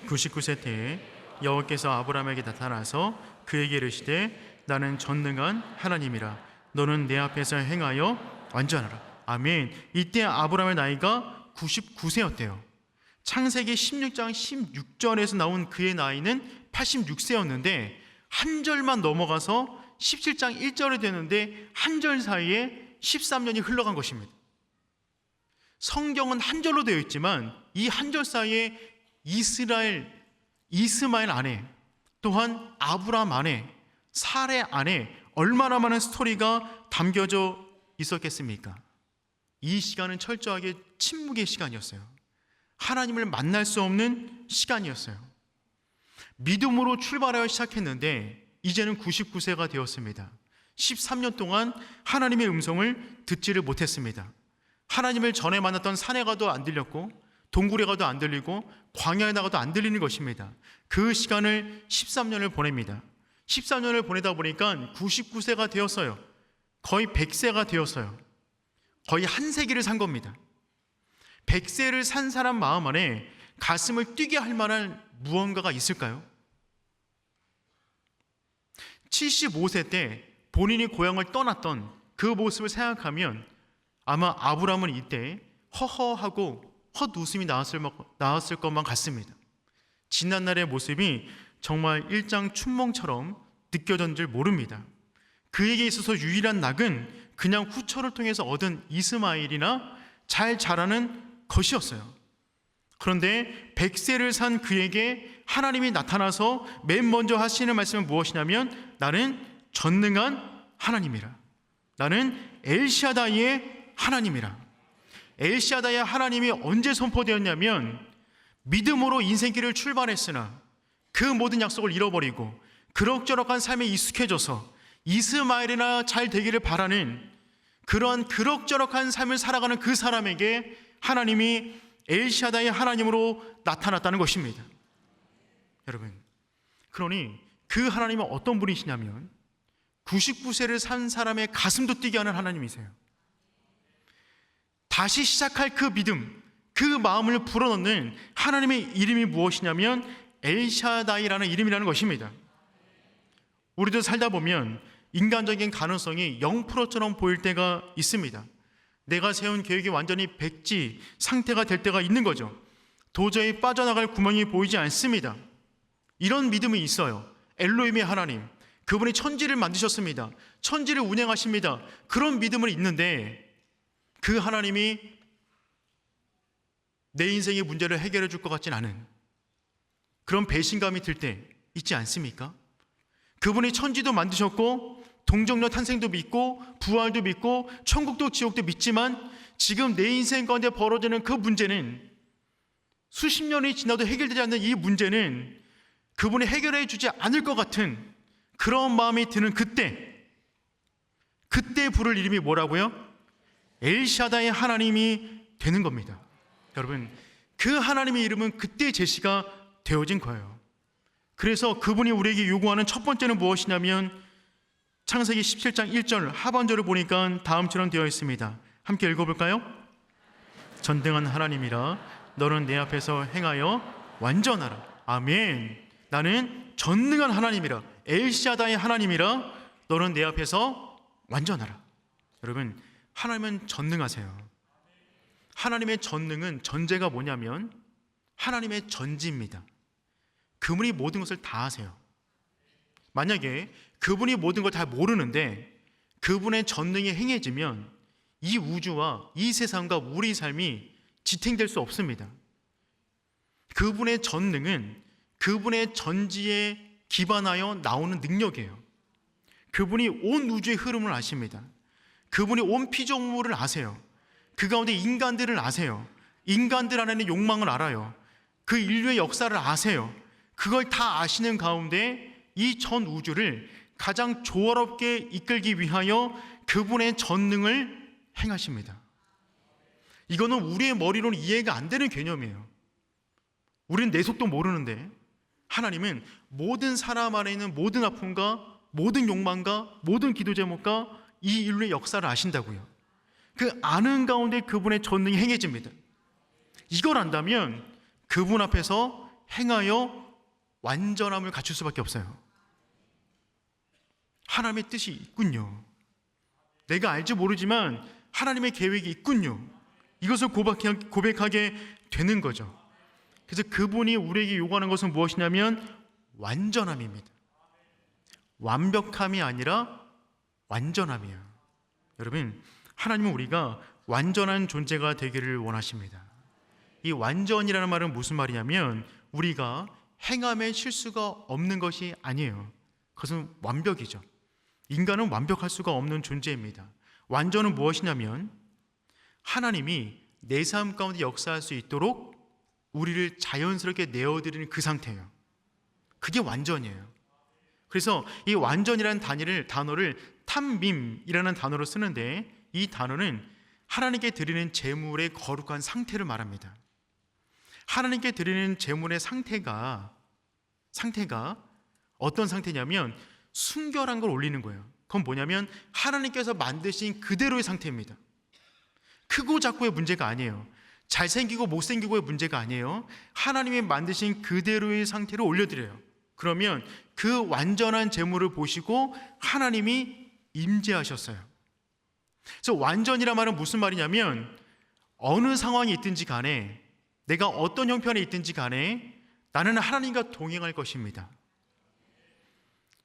99세 때에 여호와께서 아브라함에게 나타나서 그에게 이르시되 나는 전능한 하나님이라 너는 내 앞에서 행하여 완전하라. 아멘. 이때 아브라함의 나이가 99세였대요. 창세기 16장 16절에서 나온 그의 나이는 86세였는데 한 절만 넘어가서 17장 1절이 되는데 한 절 사이에 13년이 흘러간 것입니다. 성경은 한 절로 되어 있지만 이 한 절 사이에 이스마엘 안에, 또한 아브라함 안에, 사레 안에 얼마나 많은 스토리가 담겨져 있었겠습니까? 이 시간은 철저하게 침묵의 시간이었어요. 하나님을 만날 수 없는 시간이었어요. 믿음으로 출발하여 시작했는데 이제는 99세가 되었습니다. 13년 동안 하나님의 음성을 듣지를 못했습니다. 하나님을 전에 만났던 산에 가도 안 들렸고 동굴에 가도 안 들리고 광야에 나가도 안 들리는 것입니다. 그 시간을 13년을 보냅니다. 13년을 보내다 보니까 99세가 되었어요. 거의 100세가 되었어요. 거의 한 세기를 산 겁니다. 100세를 산 사람 마음 안에 가슴을 뛰게 할 만한 무언가가 있을까요? 75세 때 본인이 고향을 떠났던 그 모습을 생각하면 아마 아브라함은 이때 허허하고 헛웃음이 나왔을 것만 같습니다. 지난날의 모습이 정말 일장 춘몽처럼 느껴졌는 줄 모릅니다. 그에게 있어서 유일한 낙은 그냥 후처를 통해서 얻은 이스마엘이나 잘 자라는 것이었어요. 그런데 100세를 산 그에게 하나님이 나타나서 맨 먼저 하시는 말씀은 무엇이냐면 나는 전능한 하나님이라. 나는 엘샤다이의 하나님이라. 엘샤다이의 하나님이 언제 선포되었냐면 믿음으로 인생길을 출발했으나 그 모든 약속을 잃어버리고 그럭저럭한 삶에 익숙해져서 이스마엘이나 잘 되기를 바라는 그러한 그럭저럭한 삶을 살아가는 그 사람에게 하나님이 엘샤다의 하나님으로 나타났다는 것입니다. 여러분, 그러니 그 하나님은 어떤 분이시냐면 99세를 산 사람의 가슴도 뛰게 하는 하나님이세요. 다시 시작할 그 믿음, 그 마음을 불어넣는 하나님의 이름이 무엇이냐면 엘샤다이라는 이름이라는 것입니다. 우리도 살다 보면 인간적인 가능성이 0%처럼 보일 때가 있습니다. 내가 세운 계획이 완전히 백지 상태가 될 때가 있는 거죠. 도저히 빠져나갈 구멍이 보이지 않습니다. 이런 믿음이 있어요. 엘로힘의 하나님, 그분이 천지를 만드셨습니다. 천지를 운행하십니다. 그런 믿음은 있는데 그 하나님이 내 인생의 문제를 해결해 줄 것 같진 않은 그런 배신감이 들 때 있지 않습니까? 그분이 천지도 만드셨고 동정녀 탄생도 믿고 부활도 믿고 천국도 지옥도 믿지만 지금 내 인생 가운데 벌어지는 그 문제는 수십 년이 지나도 해결되지 않는 이 문제는 그분이 해결해 주지 않을 것 같은 그런 마음이 드는 그때 부를 이름이 뭐라고요? 엘샤다의 하나님이 되는 겁니다. 여러분, 그 하나님의 이름은 그때 제시가 되어진 거예요. 그래서 그분이 우리에게 요구하는 첫 번째는 무엇이냐면 창세기 17장 1절 하반절을 보니까 다음처럼 되어 있습니다. 함께 읽어볼까요? 전능한 하나님이라 너는 내 앞에서 행하여 완전하라. 아멘. 나는 전능한 하나님이라, 엘샤다의 하나님이라 너는 내 앞에서 완전하라. 여러분, 하나님은 전능하세요. 하나님의 전능은 전제가 뭐냐면 하나님의 전지입니다. 그분이 모든 것을 다 아세요. 만약에 그분이 모든 걸 다 모르는데 그분의 전능이 행해지면 이 우주와 이 세상과 우리 삶이 지탱될 수 없습니다. 그분의 전능은 그분의 전지에 기반하여 나오는 능력이에요. 그분이 온 우주의 흐름을 아십니다. 그분이 온 피조물을 아세요. 그 가운데 인간들을 아세요. 인간들 안에는 욕망을 알아요. 그 인류의 역사를 아세요. 그걸 다 아시는 가운데 이 전 우주를 가장 조화롭게 이끌기 위하여 그분의 전능을 행하십니다. 이거는 우리의 머리로는 이해가 안 되는 개념이에요. 우리는 내 속도 모르는데 하나님은 모든 사람 안에 있는 모든 아픔과 모든 욕망과 모든 기도 제목과 이 인류의 역사를 아신다고요. 그 아는 가운데 그분의 전능이 행해집니다. 이걸 안다면 그분 앞에서 행하여 완전함을 갖출 수밖에 없어요. 하나님의 뜻이 있군요. 내가 알지 모르지만 하나님의 계획이 있군요. 이것을 고백하게 되는 거죠. 그래서 그분이 우리에게 요구하는 것은 무엇이냐면 완전함입니다. 완벽함이 아니라 완전함이에요. 여러분, 하나님은 우리가 완전한 존재가 되기를 원하십니다. 이 완전이라는 말은 무슨 말이냐면 우리가 행함에 실수가 없는 것이 아니에요. 그것은 완벽이죠. 인간은 완벽할 수가 없는 존재입니다. 완전은 무엇이냐면 하나님이 내 삶 가운데 역사할 수 있도록 우리를 자연스럽게 내어드리는 그 상태예요. 그게 완전이에요. 그래서 이 완전이라는 단어를 탐밈이라는 단어로 쓰는데 이 단어는 하나님께 드리는 제물의 거룩한 상태를 말합니다. 하나님께 드리는 제물의 상태가 어떤 상태냐면 순결한 걸 올리는 거예요. 그건 뭐냐면 하나님께서 만드신 그대로의 상태입니다. 크고 작고의 문제가 아니에요. 잘생기고 못생기고의 문제가 아니에요. 하나님이 만드신 그대로의 상태를 올려드려요. 그러면 그 완전한 제물을 보시고 하나님이 임재하셨어요. 그래서 완전이란 말은 무슨 말이냐면 어느 상황이 있든지 간에 내가 어떤 형편에 있든지 간에 나는 하나님과 동행할 것입니다.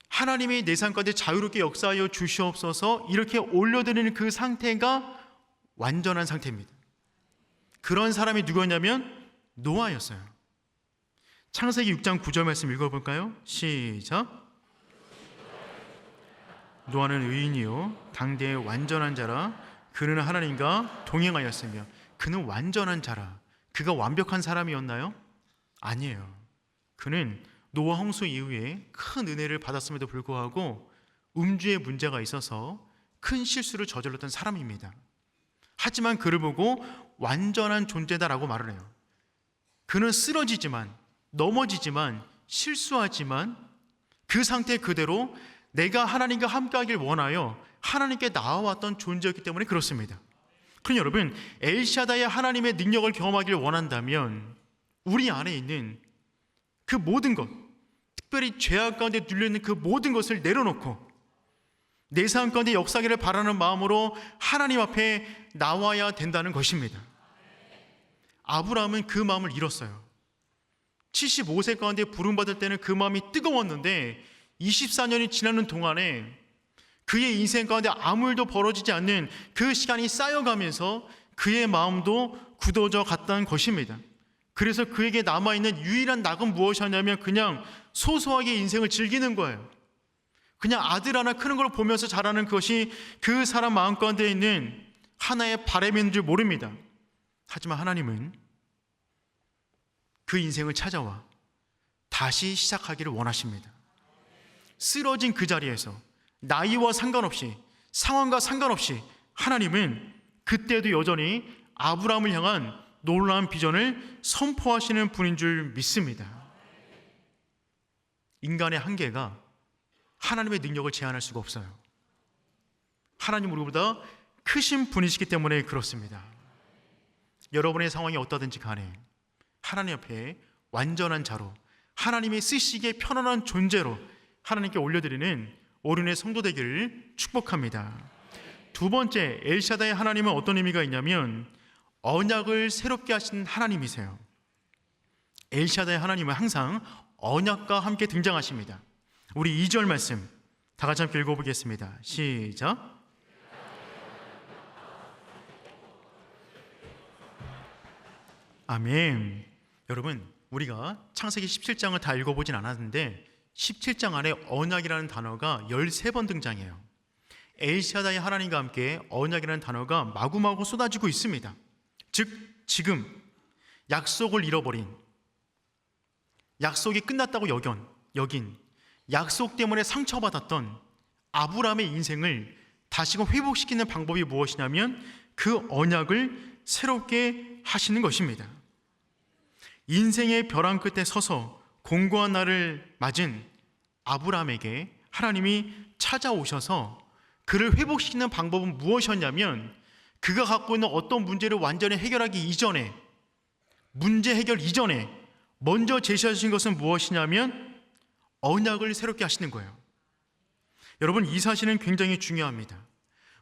하나님이 내 삶 가운데 자유롭게 역사하여 주시옵소서 이렇게 올려드리는 그 상태가 완전한 상태입니다. 그런 사람이 누구였냐면 노아였어요. 창세기 6장 9절 말씀 읽어볼까요? 시작. 노아는 의인이요 당대의 완전한 자라 그는 하나님과 동행하였으며 그는 완전한 자라. 그가 완벽한 사람이었나요? 아니에요. 그는 노아 홍수 이후에 큰 은혜를 받았음에도 불구하고 음주의 문제가 있어서 큰 실수를 저질렀던 사람입니다. 하지만 그를 보고 완전한 존재다라고 말을 해요. 그는 쓰러지지만 넘어지지만 실수하지만 그 상태 그대로 내가 하나님과 함께하길 원하여 하나님께 나아왔던 존재였기 때문에 그렇습니다. 그럼 여러분, 엘샤다의 하나님의 능력을 경험하길 원한다면 우리 안에 있는 그 모든 것, 특별히 죄악 가운데 눌려있는 그 모든 것을 내려놓고 내 삶 가운데 역사하기를 바라는 마음으로 하나님 앞에 나와야 된다는 것입니다. 아브라함은 그 마음을 잃었어요. 75세 가운데 부름받을 때는 그 마음이 뜨거웠는데 24년이 지나는 동안에 그의 인생 가운데 아무 일도 벌어지지 않는 그 시간이 쌓여가면서 그의 마음도 굳어져 갔다는 것입니다. 그래서 그에게 남아있는 유일한 낙은 무엇이었냐면 그냥 소소하게 인생을 즐기는 거예요. 그냥 아들 하나 크는 걸 보면서 자라는 것이 그 사람 마음 가운데 있는 하나의 바람인 줄 모릅니다. 하지만 하나님은 그 인생을 찾아와 다시 시작하기를 원하십니다. 쓰러진 그 자리에서 나이와 상관없이 상황과 상관없이 하나님은 그때도 여전히 아브라함을 향한 놀라운 비전을 선포하시는 분인 줄 믿습니다. 인간의 한계가 하나님의 능력을 제한할 수가 없어요. 하나님 우리보다 크신 분이시기 때문에 그렇습니다. 여러분의 상황이 어떠든지 간에 하나님 앞에 완전한 자로 하나님이 쓰시기에 편안한 존재로 하나님께 올려드리는 오륜의 성도 되기를 축복합니다. 두 번째, 엘샤다의 하나님은 어떤 의미가 있냐면 언약을 새롭게 하신 하나님이세요. 엘샤다의 하나님은 항상 언약과 함께 등장하십니다. 우리 2절 말씀 다 같이 함께 읽어보겠습니다. 시작. 아멘. 여러분, 우리가 창세기 17장을 다 읽어보진 않았는데 17장 안에 언약이라는 단어가 13번 등장해요. 엘샤다의 하나님과 함께 언약이라는 단어가 마구마구 쏟아지고 있습니다. 즉 지금 약속을 잃어버린, 약속이 끝났다고 여긴, 약속 때문에 상처받았던 아브라함의 인생을 다시금 회복시키는 방법이 무엇이냐면 그 언약을 새롭게 하시는 것입니다. 인생의 벼랑 끝에 서서 공고한 날을 맞은 아브라함에게 하나님이 찾아오셔서 그를 회복시키는 방법은 무엇이었냐면, 그가 갖고 있는 어떤 문제를 완전히 해결하기 이전에, 문제 해결 이전에 먼저 제시하신 것은 무엇이냐면 언약을 새롭게 하시는 거예요. 여러분, 이 사실은 굉장히 중요합니다.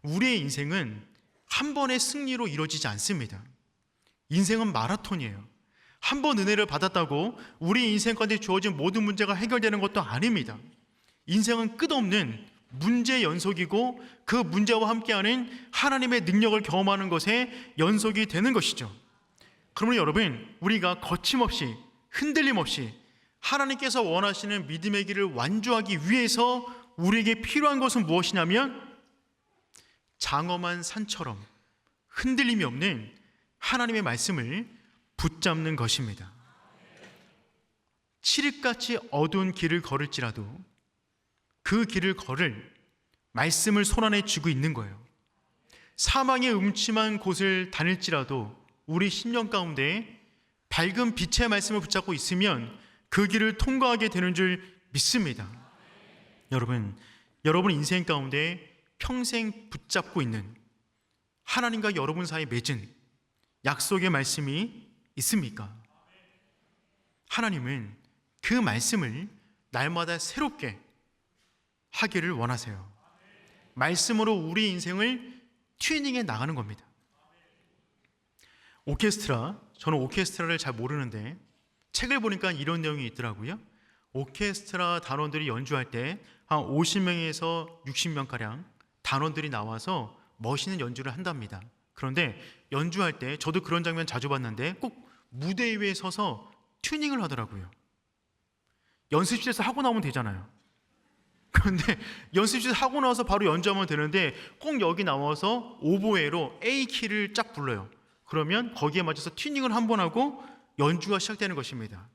우리의 인생은 한 번의 승리로 이루어지지 않습니다. 인생은 마라톤이에요. 한 번 은혜를 받았다고 우리 인생 가운데 주어진 모든 문제가 해결되는 것도 아닙니다. 인생은 끝없는 문제 연속이고, 그 문제와 함께하는 하나님의 능력을 경험하는 것에 연속이 되는 것이죠. 그러므로 여러분, 우리가 거침없이, 흔들림 없이 하나님께서 원하시는 믿음의 길을 완주하기 위해서 우리에게 필요한 것은 무엇이냐면, 장엄한 산처럼 흔들림이 없는 하나님의 말씀을 붙잡는 것입니다. 칠흑같이 어두운 길을 걸을지라도 그 길을 걸을 말씀을 손안에 쥐고 있는 거예요. 사망의 음침한 곳을 다닐지라도 우리 심령 가운데 밝은 빛의 말씀을 붙잡고 있으면 그 길을 통과하게 되는 줄 믿습니다. 여러분 인생 가운데 평생 붙잡고 있는 하나님과 여러분 사이에 맺은 약속의 말씀이 있습니까? 하나님은 그 말씀을 날마다 새롭게 하기를 원하세요. 말씀으로 우리 인생을 튜닝해 나가는 겁니다. 오케스트라, 저는 오케스트라를 잘 모르는데 책을 보니까 이런 내용이 있더라고요. 오케스트라 단원들이 연주할 때 한 50명에서 60명가량 단원들이 나와서 멋있는 연주를 한답니다. 그런데 연주할 때, 저도 그런 장면 자주 봤는데, 꼭 무대 위에 서서 튜닝을 하더라고요. 연습실에서 하고 나오면 되잖아요. 그런데 연습실에서 하고 나와서 바로 연주하면 되는데, 꼭 여기 나와서 오보에로 A키를 쫙 불러요. 그러면 거기에 맞춰서 튜닝을 한 번 하고 연주가 시작되는 것입니다.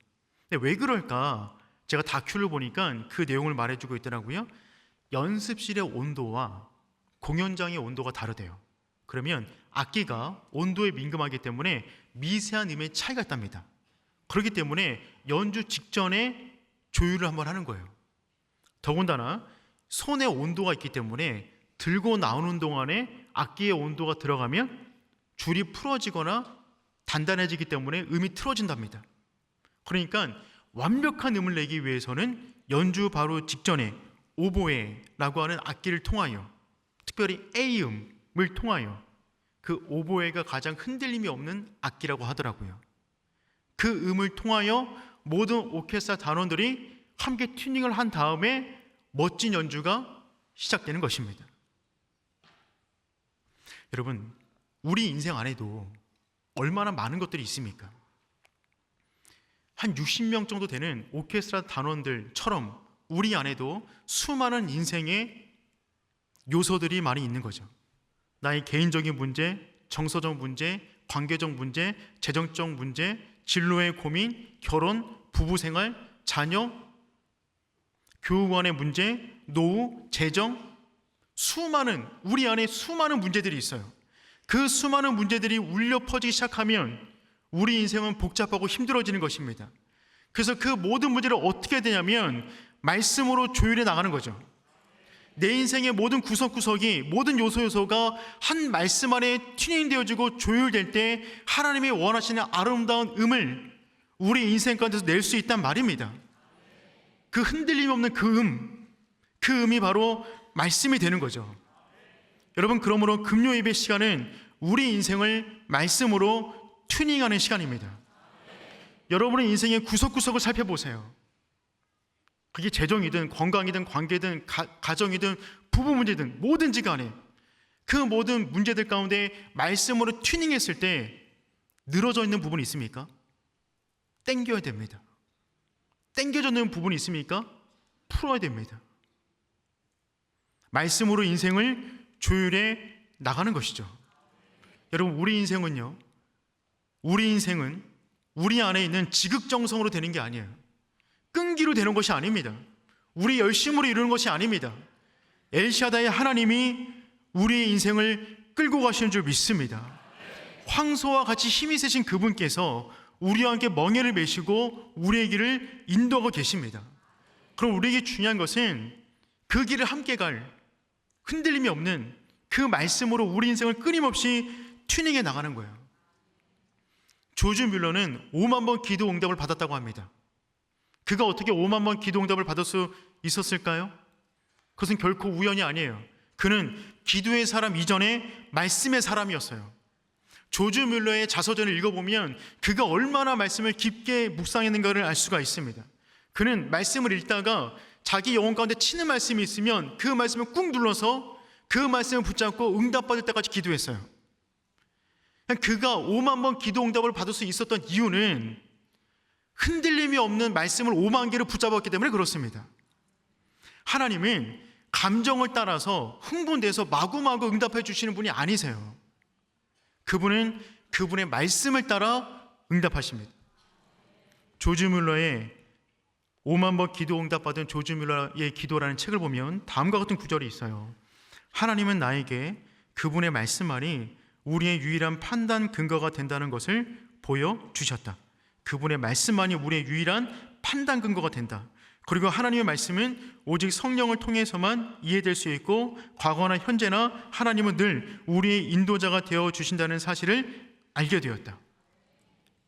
근데 왜 그럴까? 제가 다큐를 보니까 그 내용을 말해주고 있더라고요. 연습실의 온도와 공연장의 온도가 다르대요. 그러면 악기가 온도에 민감하기 때문에 미세한 음의 차이가 있답니다. 그렇기 때문에 연주 직전에 조율을 한번 하는 거예요. 더군다나 손의 온도가 있기 때문에 들고 나오는 동안에 악기의 온도가 들어가면 줄이 풀어지거나 단단해지기 때문에 음이 틀어진답니다. 그러니까 완벽한 음을 내기 위해서는 연주 바로 직전에 오보에라고 하는 악기를 통하여, 특별히 A음을 통하여, 그 오보에가 가장 흔들림이 없는 악기라고 하더라고요. 그 음을 통하여 모든 오케스트라 단원들이 함께 튜닝을 한 다음에 멋진 연주가 시작되는 것입니다. 여러분, 우리 인생 안에도 얼마나 많은 것들이 있습니까? 한 60명 정도 되는 오케스트라 단원들처럼 우리 안에도 수많은 인생의 요소들이 많이 있는 거죠. 나의 개인적인 문제, 정서적 문제, 관계적 문제, 재정적 문제, 진로의 고민, 결혼, 부부생활, 자녀, 교육원의 문제, 노후, 재정, 우리 안에 수많은 문제들이 있어요. 그 수많은 문제들이 울려 퍼지기 시작하면 우리 인생은 복잡하고 힘들어지는 것입니다. 그래서 그 모든 문제를 어떻게 해야 되냐면 말씀으로 조율해 나가는 거죠. 내 인생의 모든 구석구석이, 모든 요소가 한 말씀 안에 튜닝되어지고 조율될 때 하나님이 원하시는 아름다운 음을 우리 인생 가운데서 낼 수 있단 말입니다. 그 흔들림 없는 그 음이 바로 말씀이 되는 거죠. 여러분, 그러므로 금요 예배 시간은 우리 인생을 말씀으로 튜닝하는 시간입니다. 여러분의 인생의 구석구석을 살펴보세요. 그게 재정이든 건강이든 관계든 가정이든 부부 문제든 뭐든지 간에 그 모든 문제들 가운데 말씀으로 튜닝했을 때 늘어져 있는 부분이 있습니까? 땡겨야 됩니다. 땡겨져 있는 부분이 있습니까? 풀어야 됩니다. 말씀으로 인생을 조율해 나가는 것이죠. 여러분, 우리 인생은 우리 안에 있는 지극정성으로 되는 게 아니에요. 끈기로 되는 것이 아닙니다. 우리 열심으로 이루는 것이 아닙니다. 엘샤다의 하나님이 우리의 인생을 끌고 가시는 줄 믿습니다. 황소와 같이 힘이 세신 그분께서 우리와 함께 멍에를 메시고 우리의 길을 인도하고 계십니다. 그럼 우리에게 중요한 것은 그 길을 함께 갈 흔들림이 없는 그 말씀으로 우리 인생을 끊임없이 튜닝해 나가는 거예요. 조지 뮬러는 5만 번 기도 응답을 받았다고 합니다. 그가 어떻게 5만 번 기도 응답을 받을 수 있었을까요? 그것은 결코 우연이 아니에요. 그는 기도의 사람 이전에 말씀의 사람이었어요. 조지 뮬러의 자서전을 읽어보면 그가 얼마나 말씀을 깊게 묵상했는가를 알 수가 있습니다. 그는 말씀을 읽다가 자기 영혼 가운데 치는 말씀이 있으면 그 말씀을 꾹 눌러서 그 말씀을 붙잡고 응답받을 때까지 기도했어요. 그가 5만 번 기도 응답을 받을 수 있었던 이유는 흔들림이 없는 말씀을 5만 개를 붙잡았기 때문에 그렇습니다. 하나님은 감정을 따라서 흥분돼서 마구마구 응답해 주시는 분이 아니세요. 그분은 그분의 말씀을 따라 응답하십니다. 조지 뮬러의 5만 번 기도 응답받은 조지 뮬러의 기도라는 책을 보면 다음과 같은 구절이 있어요. 하나님은 나에게 그분의 말씀만이 우리의 유일한 판단 근거가 된다는 것을 보여주셨다. 그분의 말씀만이 우리의 유일한 판단 근거가 된다. 그리고 하나님의 말씀은 오직 성령을 통해서만 이해될 수 있고 과거나 현재나 하나님은 늘 우리의 인도자가 되어주신다는 사실을 알게 되었다.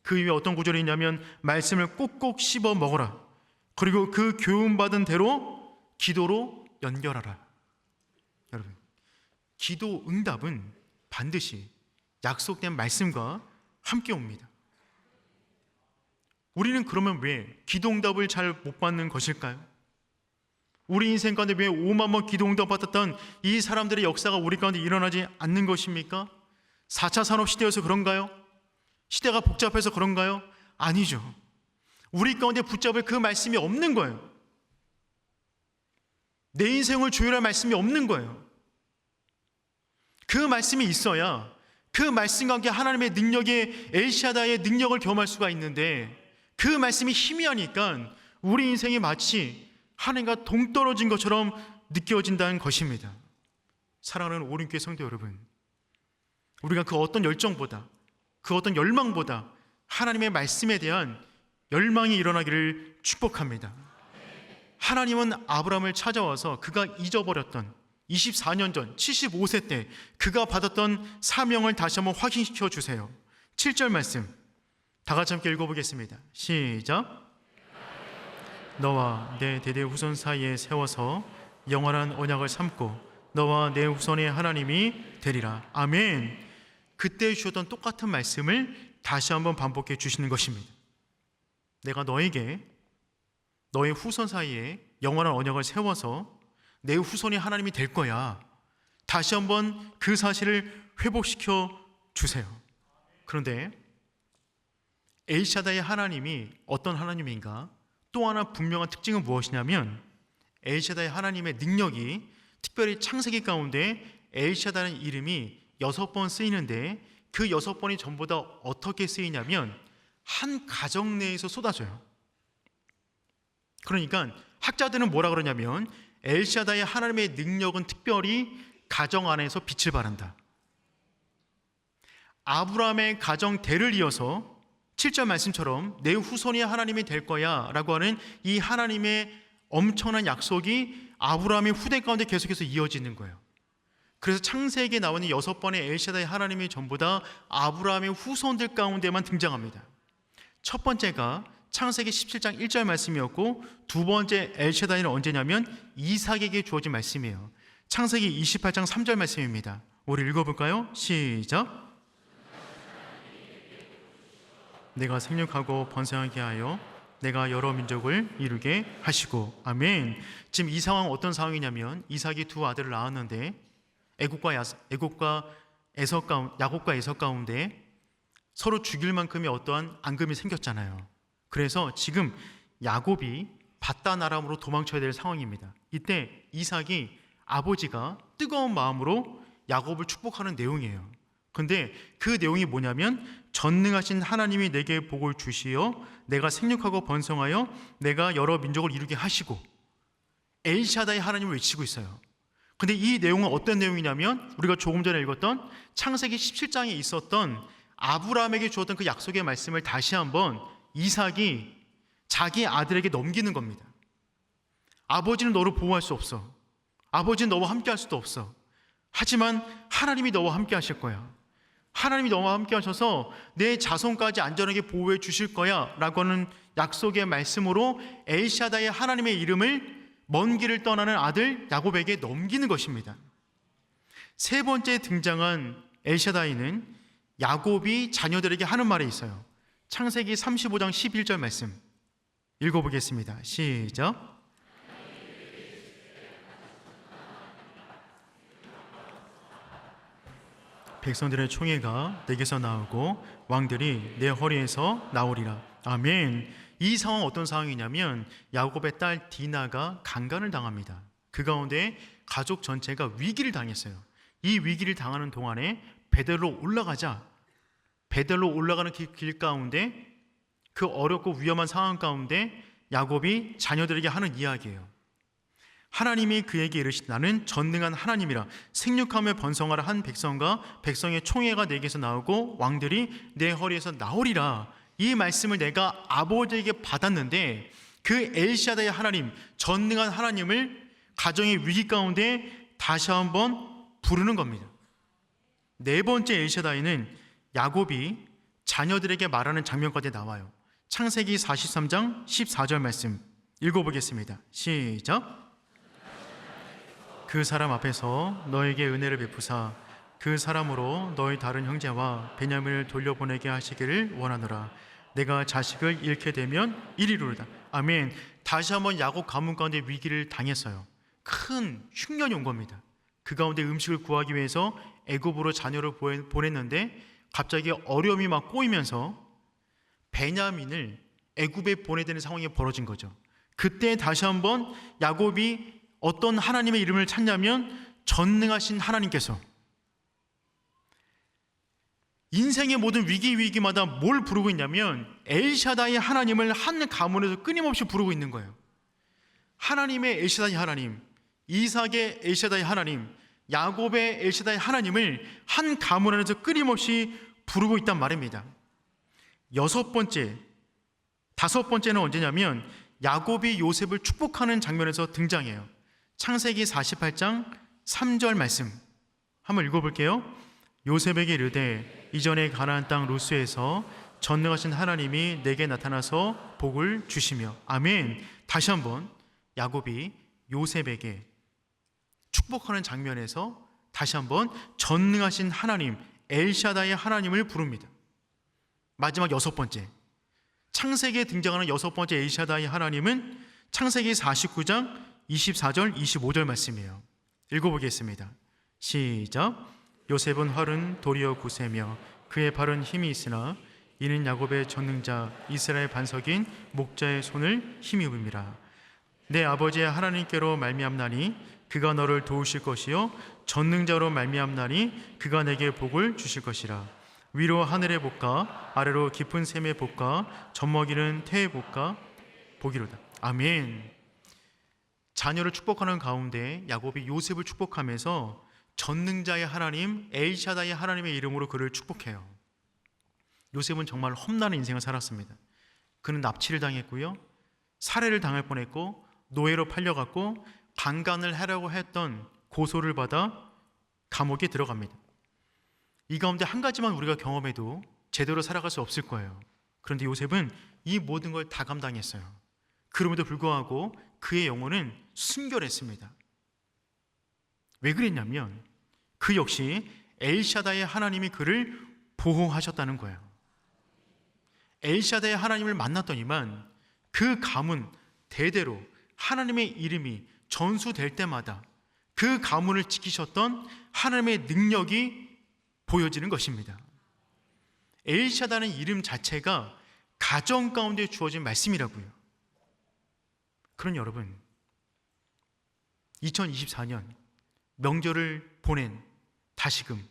그 이후에 어떤 구절이 있냐면 말씀을 꼭꼭 씹어 먹어라. 그리고 그 교훈받은 대로 기도로 연결하라. 여러분, 기도 응답은 반드시 약속된 말씀과 함께 옵니다. 우리는 그러면 왜 기도 응답을 잘 못 받는 것일까요? 우리 인생 가운데 왜 5만 번 기도 응답 받았던 이 사람들의 역사가 우리 가운데 일어나지 않는 것입니까? 4차 산업시대여서 그런가요? 시대가 복잡해서 그런가요? 아니죠. 우리 가운데 붙잡을 그 말씀이 없는 거예요. 내 인생을 조율할 말씀이 없는 거예요. 그 말씀이 있어야 그 말씀과 함께 하나님의 능력에 엘샤다의 능력을 경험할 수가 있는데 그 말씀이 희미하니까 우리 인생이 마치 하늘과 동떨어진 것처럼 느껴진다는 것입니다. 사랑하는 오륜교회 성도 여러분, 우리가 그 어떤 열정보다 그 어떤 열망보다 하나님의 말씀에 대한 열망이 일어나기를 축복합니다. 하나님은 아브라함을 찾아와서 그가 잊어버렸던 24년 전 75세 때 그가 받았던 사명을 다시 한번 확인시켜 주세요. 7절 말씀 다 같이 함께 읽어보겠습니다. 시작. 너와 내 대대 후손 사이에 세워서 영원한 언약을 삼고 너와 내 후손의 하나님이 되리라. 아멘. 그때 주셨던 똑같은 말씀을 다시 한번 반복해 주시는 것입니다. 내가 너에게 너의 후손 사이에 영원한 언약을 세워서 내 후손이 하나님이 될 거야. 다시 한번 그 사실을 회복시켜 주세요. 그런데 엘샤다의 하나님이 어떤 하나님인가? 또 하나 분명한 특징은 무엇이냐면 엘샤다의 하나님의 능력이 특별히 창세기 가운데 엘샤다는 이름이 6번 쓰이는데 그 6번이 전부 다 어떻게 쓰이냐면 한 가정 내에서 쏟아져요. 그러니까 학자들은 뭐라 그러냐면 엘샤다의 하나님의 능력은 특별히 가정 안에서 빛을 발한다. 아브라함의 가정 대를 이어서 7절 말씀처럼 내 후손이 하나님이 될 거야 라고 하는 이 하나님의 엄청난 약속이 아브라함의 후대 가운데 계속해서 이어지는 거예요. 그래서 창세기에 나오는 6번의 엘샤다의 하나님이 전부 다 아브라함의 후손들 가운데만 등장합니다. 첫 번째가 창세기 17장 1절 말씀이었고 두 번째 엘샤다이는 언제냐면 이삭에게 주어진 말씀이에요. 창세기 28장 3절 말씀입니다. 우리 읽어볼까요? 시작. 내가 생육하고 번성하게 하여 내가 여러 민족을 이루게 하시고. 아멘. 지금 이 상황은 어떤 상황이냐면 이삭이 두 아들을 낳았는데 야곱과 에서 가운데 서로 죽일 만큼의 어떠한 앙금이 생겼잖아요. 그래서 지금 야곱이 바단 아람으로 도망쳐야 될 상황입니다. 이때 이삭이 아버지가 뜨거운 마음으로 야곱을 축복하는 내용이에요. 근데 그 내용이 뭐냐면 전능하신 하나님이 내게 복을 주시어 내가 생육하고 번성하여 내가 여러 민족을 이루게 하시고 엘샤다의 하나님을 외치고 있어요. 근데 이 내용은 어떤 내용이냐면 우리가 조금 전에 읽었던 창세기 17장에 있었던 아브라함에게 주었던 그 약속의 말씀을 다시 한번 이삭이 자기 아들에게 넘기는 겁니다. 아버지는 너를 보호할 수 없어. 아버지는 너와 함께 할 수도 없어. 하지만 하나님이 너와 함께 하실 거야. 하나님이 너와 함께 하셔서 내 자손까지 안전하게 보호해 주실 거야 라고 하는 약속의 말씀으로 엘샤다의 하나님의 이름을 먼 길을 떠나는 아들 야곱에게 넘기는 것입니다. 세 번째 등장한 엘샤다이는 야곱이 자녀들에게 하는 말이 있어요. 창세기 35장 11절 말씀 읽어보겠습니다. 시작. 백성들의 총회가 내게서 나오고 왕들이 내 허리에서 나오리라. 아멘. 이 상황은 어떤 상황이냐면 야곱의 딸 디나가 강간을 당합니다. 그 가운데 가족 전체가 위기를 당했어요. 이 위기를 당하는 동안에 베델로 올라가는 길 가운데 그 어렵고 위험한 상황 가운데 야곱이 자녀들에게 하는 이야기예요. 하나님이 그에게 이르시되 나는 전능한 하나님이라. 생육하며 번성하라 한 백성과 백성의 총회가 내게서 나오고 왕들이 내 허리에서 나오리라. 이 말씀을 내가 아버지에게 받았는데 그 엘샤다의 하나님, 전능한 하나님을 가정의 위기 가운데 다시 한번 부르는 겁니다. 네 번째 엘샤다이는 야곱이 자녀들에게 말하는 장면까지 나와요. 창세기 43장 14절 말씀 읽어보겠습니다. 시작. 그 사람 앞에서 너에게 은혜를 베푸사 그 사람으로 너희 다른 형제와 베냐민을 돌려보내게 하시기를 원하노라. 내가 자식을 잃게 되면 이리로다. 아멘. 다시 한번 야곱 가문 가운데 위기를 당했어요. 큰 흉년이 온 겁니다. 그 가운데 음식을 구하기 위해서 애굽으로 자녀를 보냈는데 갑자기 어려움이 막 꼬이면서 베냐민을 애굽에 보내야 되는 상황이 벌어진 거죠. 그때 다시 한번 야곱이 어떤 하나님의 이름을 찾냐면 전능하신 하나님께서 인생의 모든 위기마다 뭘 부르고 있냐면 엘샤다의 하나님을 한 가문에서 끊임없이 부르고 있는 거예요. 하나님의 엘샤다의 하나님, 이삭의 엘샤다의 하나님, 야곱의 엘샤다의 하나님을 한 가문 안에서 끊임없이 부르고 있단 말입니다. 다섯 번째는 언제냐면 야곱이 요셉을 축복하는 장면에서 등장해요. 창세기 48장 3절 말씀 한번 읽어볼게요. 요셉에게 이르되 이전에 가나안 땅 루스에서 전능하신 하나님이 내게 나타나서 복을 주시며. 아멘. 다시 한번 야곱이 요셉에게 축복하는 장면에서 다시 한번 전능하신 하나님 엘샤다의 하나님을 부릅니다. 마지막 여섯 번째, 창세기에 등장하는 여섯 번째 엘샤다의 하나님은 창세기 49장 24절 25절 말씀이에요. 읽어보겠습니다. 시작. 요셉은 활은 도리어 구세며 그의 발은 힘이 있으나 이는 야곱의 전능자 이스라엘 반석인 목자의 손을 힘입음이라. 내 아버지의 하나님께로 말미암나니 그가 너를 도우실 것이요 전능자로 말미암나니 그가 내게 복을 주실 것이라. 위로 하늘의 복과 아래로 깊은 샘의 복과 젖먹이는 태의 복과 복이로다. 아멘. 자녀를 축복하는 가운데 야곱이 요셉을 축복하면서 전능자의 하나님 엘샤다의 하나님의 이름으로 그를 축복해요. 요셉은 정말 험난한 인생을 살았습니다. 그는 납치를 당했고요, 살해를 당할 뻔했고, 노예로 팔려갔고, 강간을 하려고 했던 고소를 받아 감옥에 들어갑니다. 이 가운데 한 가지만 우리가 경험해도 제대로 살아갈 수 없을 거예요. 그런데 요셉은 이 모든 걸 다 감당했어요. 그럼에도 불구하고 그의 영혼은 순결했습니다. 왜 그랬냐면 그 역시 엘샤다의 하나님이 그를 보호하셨다는 거예요. 엘샤다의 하나님을 만났더니만 그 가문 대대로 하나님의 이름이 전수될 때마다 그 가문을 지키셨던 하나님의 능력이 보여지는 것입니다. 엘샤다는 이름 자체가 가정 가운데 주어진 말씀이라고요. 그런 여러분, 2024년 명절을 보낸 다시금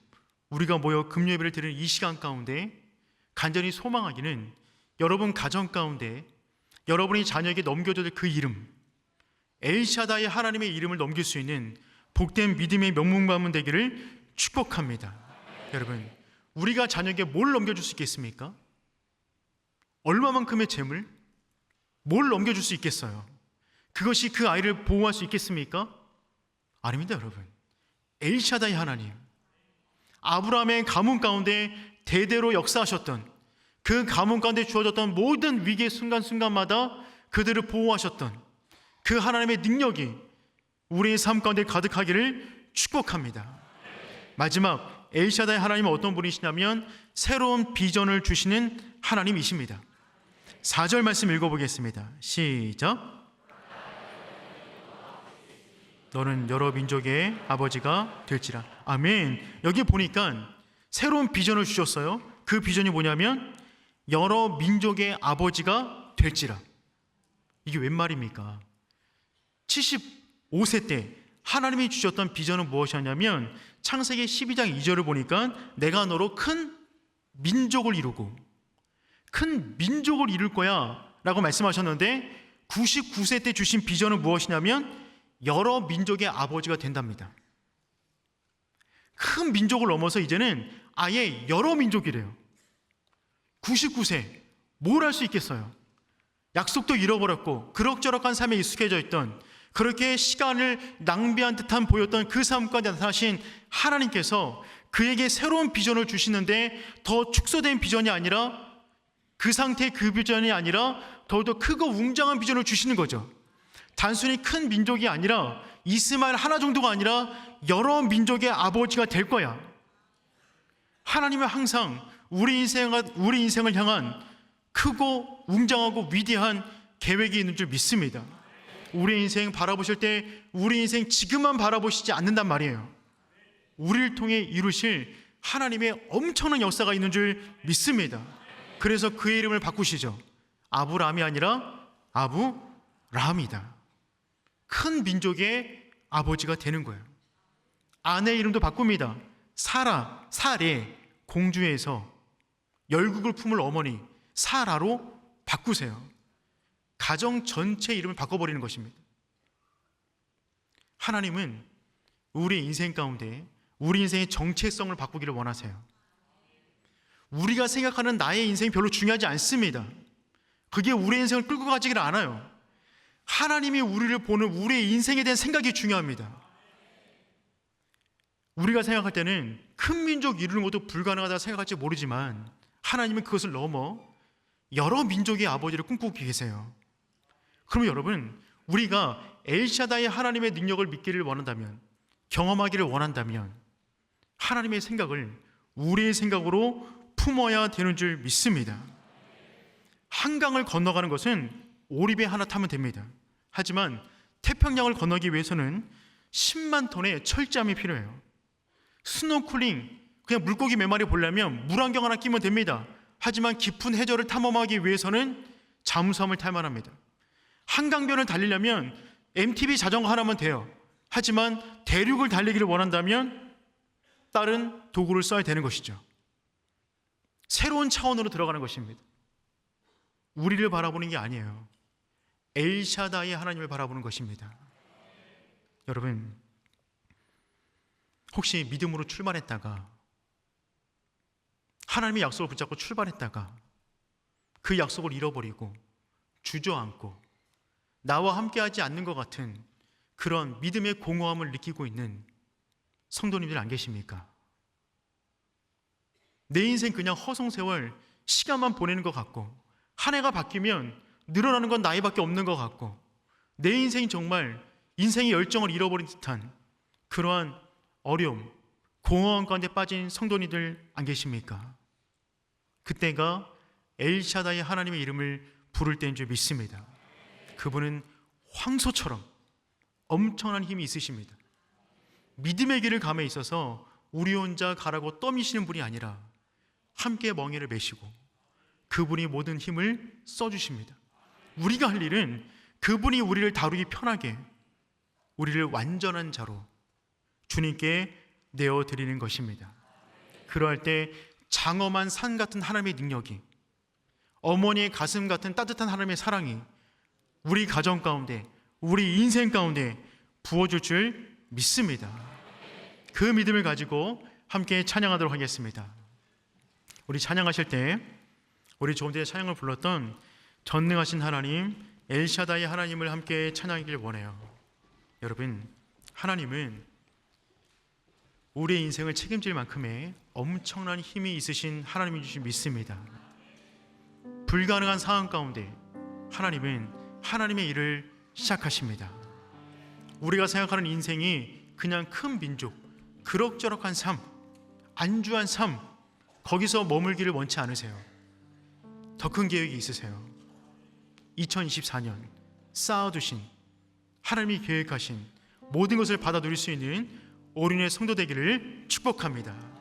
우리가 모여 금요예배를 드리는 이 시간 가운데 간절히 소망하기는 여러분 가정 가운데 여러분이 자녀에게 넘겨줘야 될 그 이름, 엘샤다의 하나님의 이름을 넘길 수 있는 복된 믿음의 명문가문 되기를 축복합니다. 여러분, 우리가 자녀에게 뭘 넘겨줄 수 있겠습니까? 얼마만큼의 재물? 뭘 넘겨줄 수 있겠어요? 그것이 그 아이를 보호할 수 있겠습니까? 아닙니다, 여러분. 엘샤다이 하나님, 아브라함의 가문 가운데 대대로 역사하셨던, 그 가문 가운데 주어졌던 모든 위기의 순간순간마다 그들을 보호하셨던 그 하나님의 능력이 우리의 삶 가운데 가득하기를 축복합니다. 마지막, 엘샤다이 하나님은 어떤 분이시냐면 새로운 비전을 주시는 하나님이십니다. 4절 말씀 읽어보겠습니다. 시작. 너는 여러 민족의 아버지가 될지라. 아멘. 여기 보니까 새로운 비전을 주셨어요. 그 비전이 뭐냐면 여러 민족의 아버지가 될지라. 이게 웬 말입니까? 75세 때 하나님이 주셨던 비전은 무엇이었냐면 창세기 12장 2절을 보니까 내가 너로 큰 민족을 이루고 큰 민족을 이룰 거야 라고 말씀하셨는데 99세 때 주신 비전은 무엇이냐면 여러 민족의 아버지가 된답니다. 큰 민족을 넘어서 이제는 아예 여러 민족이래요. 99세, 뭘 할 수 있겠어요? 약속도 잃어버렸고 그럭저럭한 삶에 익숙해져 있던, 그렇게 시간을 낭비한 듯한 보였던 그 삶 가운데 나타나신 하나님께서 그에게 새로운 비전을 주시는데 더 축소된 비전이 아니라, 그 상태의 그 비전이 아니라 더욱더 크고 웅장한 비전을 주시는 거죠. 단순히 큰 민족이 아니라 이스마엘 하나 정도가 아니라 여러 민족의 아버지가 될 거야. 하나님은 항상 우리 인생을 향한 크고 웅장하고 위대한 계획이 있는 줄 믿습니다. 우리 인생 바라보실 때 우리 인생 지금만 바라보시지 않는단 말이에요. 우리를 통해 이루실 하나님의 엄청난 역사가 있는 줄 믿습니다. 그래서 그의 이름을 바꾸시죠. 아브라함이 아니라 아브라함이다. 큰 민족의 아버지가 되는 거예요. 아내 이름도 바꿉니다. 사레, 공주에서 열국을 품을 어머니 사라로 바꾸세요. 가정 전체 이름을 바꿔버리는 것입니다. 하나님은 우리 인생 가운데 우리 인생의 정체성을 바꾸기를 원하세요. 우리가 생각하는 나의 인생이 별로 중요하지 않습니다. 그게 우리 인생을 끌고 가지를 않아요. 하나님이 우리를 보는 우리의 인생에 대한 생각이 중요합니다. 우리가 생각할 때는 큰 민족 이루는 것도 불가능하다고 생각할지 모르지만 하나님은 그것을 넘어 여러 민족의 아버지를 꿈꾸고 계세요. 그러면 여러분, 우리가 엘샤다이 하나님의 능력을 믿기를 원한다면, 경험하기를 원한다면 하나님의 생각을 우리의 생각으로 품어야 되는 줄 믿습니다. 한강을 건너가는 것은 오리배 하나 타면 됩니다. 하지만 태평양을 건너기 위해서는 10만 톤의 철잠이 필요해요. 스노클링, 그냥 물고기 몇 마리 보려면 물안경 하나 끼면 됩니다. 하지만 깊은 해저를 탐험하기 위해서는 잠수함을 탈만 합니다. 한강변을 달리려면 MTB 자전거 하나면 돼요. 하지만 대륙을 달리기를 원한다면 다른 도구를 써야 되는 것이죠. 새로운 차원으로 들어가는 것입니다. 우리를 바라보는 게 아니에요. 엘샤다이 하나님을 바라보는 것입니다. 여러분, 혹시 믿음으로 출발했다가 하나님의 약속을 붙잡고 출발했다가 그 약속을 잃어버리고 주저앉고 나와 함께하지 않는 것 같은 그런 믿음의 공허함을 느끼고 있는 성도님들 안 계십니까? 내 인생 그냥 허송세월 시간만 보내는 것 같고, 한 해가 바뀌면 늘어나는 건 나이밖에 없는 것 같고, 내 인생이 정말 인생의 열정을 잃어버린 듯한 그러한 어려움, 공허함 가운데 빠진 성도님들 안 계십니까? 그때가 엘샤다이 하나님의 이름을 부를 때인 줄 믿습니다. 그분은 황소처럼 엄청난 힘이 있으십니다. 믿음의 길을 감에 있어서 우리 혼자 가라고 떠미시는 분이 아니라 함께 멍에를 메시고 그분이 모든 힘을 써주십니다. 우리가 할 일은 그분이 우리를 다루기 편하게 우리를 완전한 자로 주님께 내어드리는 것입니다. 그러할 때 장엄한 산 같은 하나님의 능력이, 어머니의 가슴 같은 따뜻한 하나님의 사랑이 우리 가정 가운데, 우리 인생 가운데 부어줄 줄 믿습니다. 그 믿음을 가지고 함께 찬양하도록 하겠습니다. 우리 찬양하실 때 우리 조금 전에 찬양을 불렀던 전능하신 하나님, 엘샤다이 하나님을 함께 찬양하길 원해요. 여러분, 하나님은 우리의 인생을 책임질 만큼의 엄청난 힘이 있으신 하나님인 줄 믿습니다. 불가능한 상황 가운데 하나님은 하나님의 일을 시작하십니다. 우리가 생각하는 인생이 그냥 큰 민족, 그럭저럭한 삶, 안주한 삶, 거기서 머물기를 원치 않으세요. 더 큰 계획이 있으세요. 2024년 쌓아두신, 하나님이 계획하신 모든 것을 받아 누릴 수 있는 오륜의 성도 되기를 축복합니다.